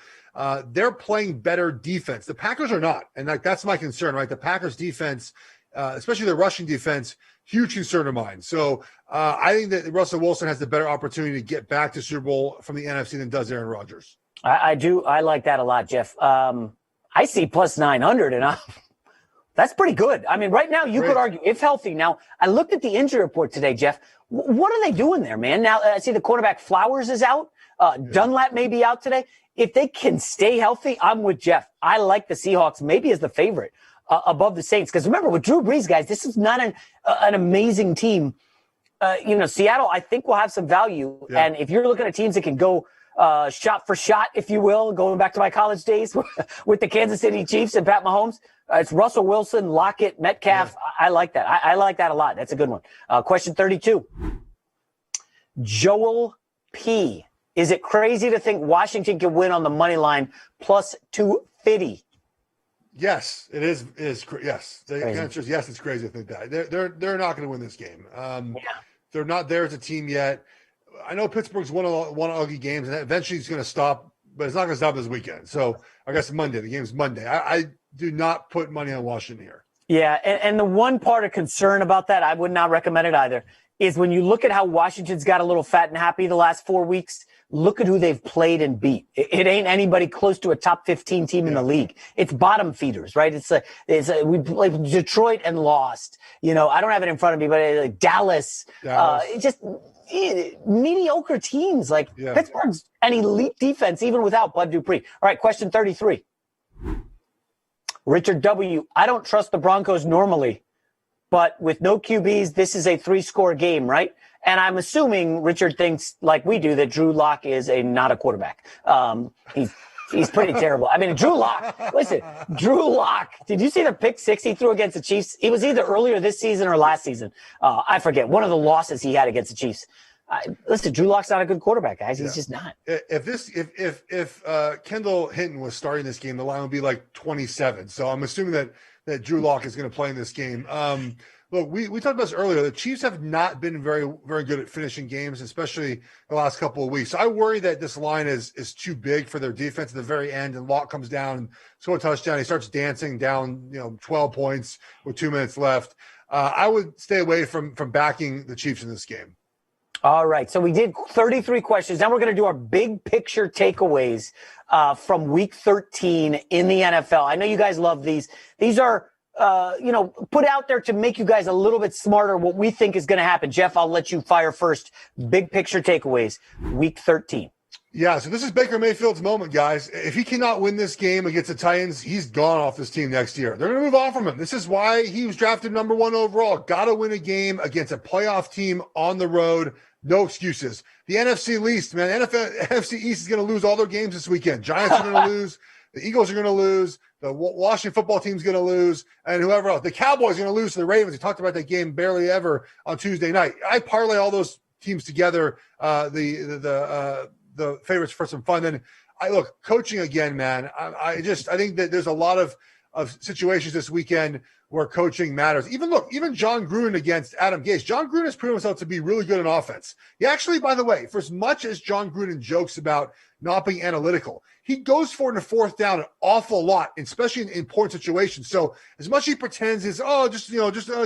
B: They're playing better defense. The Packers are not. And that's my concern, right? The Packers defense, especially their rushing defense, huge concern of mine. So I think that Russell Wilson has the better opportunity to get back to Super Bowl from the NFC than does Aaron Rodgers.
A: I do. I like that a lot, Jeff. I see plus 900, and that's pretty good. I mean, right now you could argue if healthy. Now, I looked at the injury report today, Jeff. What are they doing there, man? Now, I see the quarterback Flowers is out. Dunlap may be out today. If they can stay healthy, I'm with Jeff. I like the Seahawks maybe as the favorite. Above the Saints. Because remember, with Drew Brees, guys, this is not an amazing team. Seattle, I think, will have some value. Yeah. And if you're looking at teams that can go shot for shot, if you will, going back to my college days with the Kansas City Chiefs and Pat Mahomes, it's Russell Wilson, Lockett, Metcalf. Yeah. I like that. I like that a lot. That's a good one. Question 32. Joel P. Is it crazy to think Washington can win on the money line plus 250?
B: Yes, it is. Yes, the answer is yes. It's crazy to think that they're not going to win this game. They're not there as a team yet. I know Pittsburgh's won ugly games, and eventually it's going to stop, but it's not going to stop this weekend. So I guess Monday. The game's Monday. I do not put money on Washington here. Yeah, and the one part of concern about that, I would not recommend it either, is when you look at how Washington's got a little fat and happy the last 4 weeks. Look at who they've played and beat. It ain't anybody close to a top 15 team in the league. It's bottom feeders, right? We played Detroit and lost. I don't have it in front of me, but Dallas. Just mediocre teams. Pittsburgh's an elite defense, even without Bud Dupree. All right, question 33. Richard W. I don't trust the Broncos normally.
A: but with no QBs, this is a 3-score game, right? And I'm assuming Richard thinks, like we do, that Drew Lock is not a quarterback. He's pretty terrible. I mean, Drew Lock, did you see the pick 6 he threw against the Chiefs? It was either earlier this season or last season. I forget. One of the losses he had against the Chiefs. Listen, Drew Lock's not a good quarterback, guys. He's just not.
B: If Kendall Hinton was starting this game, the line would be like 27. So I'm assuming that Drew Lock is going to play in this game. Look, we talked about this earlier. The Chiefs have not been very, very good at finishing games, especially the last couple of weeks. So I worry that this line is too big for their defense at the very end, and Lock comes down and scores a touchdown. He starts dancing down, 12 points with 2 minutes left. I would stay away from backing the Chiefs in this game.
A: All right. So we did 33 questions. Now we're going to do our big picture takeaways from week 13 in the NFL. I know you guys love these. These are put out there to make you guys a little bit smarter what we think is going to happen. Geoff, I'll let you fire first. Big picture takeaways, week 13.
B: Yeah, so this is Baker Mayfield's moment, guys. If he cannot win this game against the Titans, he's gone off this team next year. They're going to move on from him. This is why he was drafted number 1 overall. Got to win a game against a playoff team on the road. No excuses. The NFC least, man. NFC East is going to lose all their games this weekend. Giants are going to lose. The Eagles are going to lose. The Washington football team is going to lose, and whoever else. The Cowboys are going to lose to the Ravens. We talked about that game barely ever on Tuesday night. I parlay all those teams together, the favorites for some fun. Then I look coaching again, man. I think that there's a lot of situations this weekend where coaching matters. Even John Gruden against Adam Gase. John Gruden has proven himself to be really good in offense. He actually, by the way, for as much as John Gruden jokes about not being analytical, he goes for it in the 4th down an awful lot, especially in important situations. So as much as he pretends is, just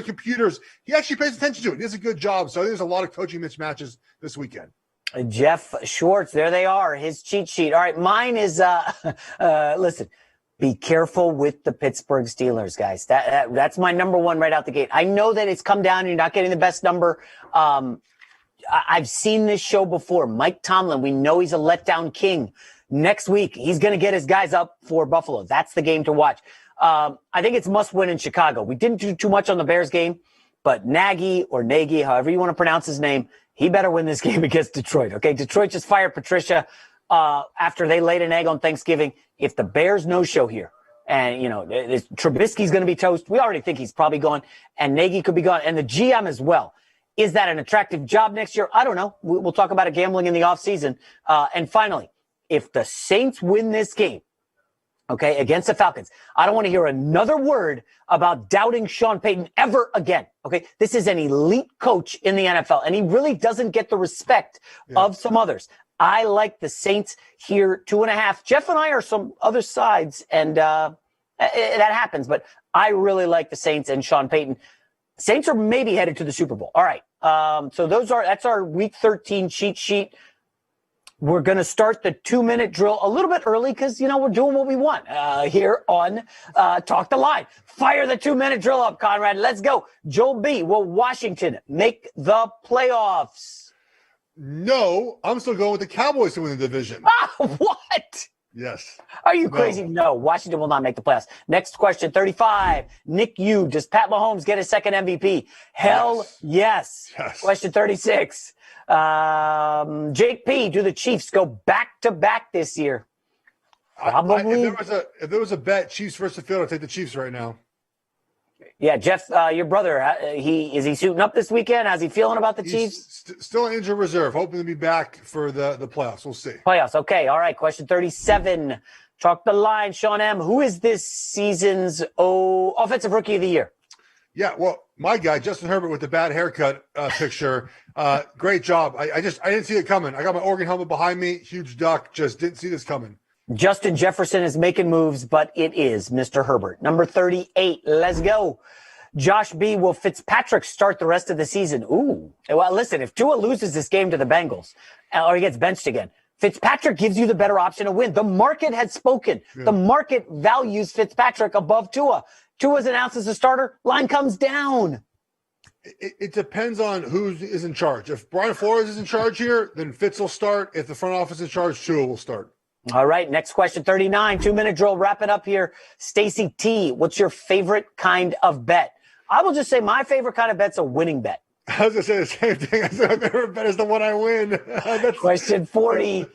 B: computers, he actually pays attention to it. He does a good job. So I think there's a lot of coaching mismatches this weekend.
A: Geoff Schwartz, there they are, his cheat sheet. All right, mine is, listen, be careful with the Pittsburgh Steelers, guys. That's my number 1 right out the gate. I know that it's come down and you're not getting the best number. I've seen this show before. Mike Tomlin, we know he's a letdown king. Next week, he's going to get his guys up for Buffalo. That's the game to watch. I think it's must win in Chicago. We didn't do too much on the Bears game, but Nagy, however you want to pronounce his name, he better win this game against Detroit. Okay, Detroit just fired Patricia after they laid an egg on Thanksgiving. If the Bears no-show here, and, Trubisky's going to be toast. We already think he's probably gone, and Nagy could be gone, and the GM as well. Is that an attractive job next year? I don't know. We'll talk about it gambling in the offseason. And finally, if the Saints win this game, okay, against the Falcons, I don't want to hear another word about doubting Sean Payton ever again. Okay, this is an elite coach in the NFL, and he really doesn't get the respect of some others. I like the Saints here, 2.5. Geoff and I are some other sides, and that happens, but I really like the Saints and Sean Payton. Saints are maybe headed to the Super Bowl. All right. So that's our week 13 cheat sheet. We're going to start the 2-minute drill a little bit early because, we're doing what we want here on Talk the Line. Fire the 2-minute drill up, Conrad. Let's go. Joel B, will Washington make the playoffs?
B: No, I'm still going with the Cowboys to win the division.
A: What?
B: Yes.
A: Are you crazy? No, Washington will not make the playoffs. Next question, 35. Nick Yu, does Pat Mahomes get a second MVP? Hell yes. Question 36. Jake P, do the Chiefs go back-to-back this year? Probably.
B: If there was a bet, Chiefs versus the field, I'd take the Chiefs right now.
A: Yeah, Geoff, your brother, is he suiting up this weekend? How's he feeling about the Chiefs?
B: Still in injured reserve, hoping to be back for the playoffs. We'll see.
A: Playoffs, okay. All right, question 37. Talk the line, Sean M. Who is this season's Offensive Rookie of the Year?
B: Yeah, well, my guy, Justin Herbert with the bad haircut picture. Great job. I didn't see it coming. I got my Oregon helmet behind me. Huge duck. Just didn't see this coming.
A: Justin Jefferson is making moves, but it is Mr. Herbert. Number 38. Let's go. Josh B, will Fitzpatrick start the rest of the season? Ooh. Well, listen, if Tua loses this game to the Bengals or he gets benched again, Fitzpatrick gives you the better option to win. The market has spoken. Yeah. The market values Fitzpatrick above Tua. Tua's announced as a starter. Line comes down.
B: It depends on who is in charge. If Brian Flores is in charge here, then Fitz will start. If the front office is in charge, Tua will start.
A: All right, next question, 39, 2-minute drill. Wrap it up here. Stacy T, what's your favorite kind of bet? I will just say my favorite kind of bet's a winning bet.
B: I was going to say the same thing. I said my favorite bet is the one I win.
A: Question 40,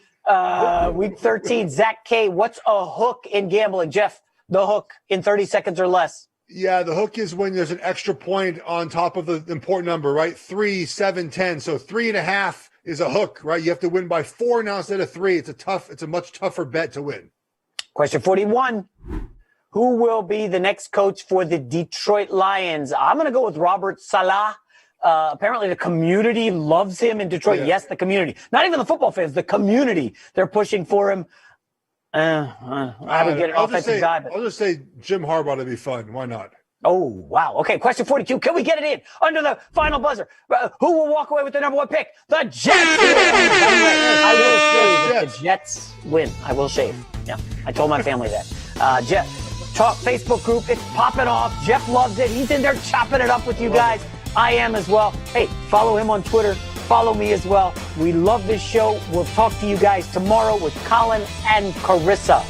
A: week 13. Zach K, what's a hook in gambling? Jeff, the hook in 30 seconds or less.
B: Yeah, the hook is when there's an extra point on top of the important number, right? 3, 7, 10. So 3.5 is a hook, right? You have to win by 4 now instead of 3. It's a much tougher bet to win.
A: Question 41. Who will be the next coach for the Detroit Lions? I'm going to go with Robert Saleh. Apparently the community loves him in Detroit.
B: Yeah.
A: Yes, the community. Not even the football fans, the community. They're pushing for him. I would get an offensive guy. But...
B: I'll just say Jim Harbaugh to be fun. Why not?
A: Oh, wow. Okay, question 42. Can we get it in under the final buzzer? Who will walk away with the number 1 pick? The Jets. I will shave if the Jets win. I will shave. Yeah, I told my family that. Jeff, talk Facebook group. It's popping off. Jeff loves it. He's in there chopping it up with you guys. I am as well. Hey, follow him on Twitter. Follow me as well. We love this show. We'll talk to you guys tomorrow with Colin and Carissa.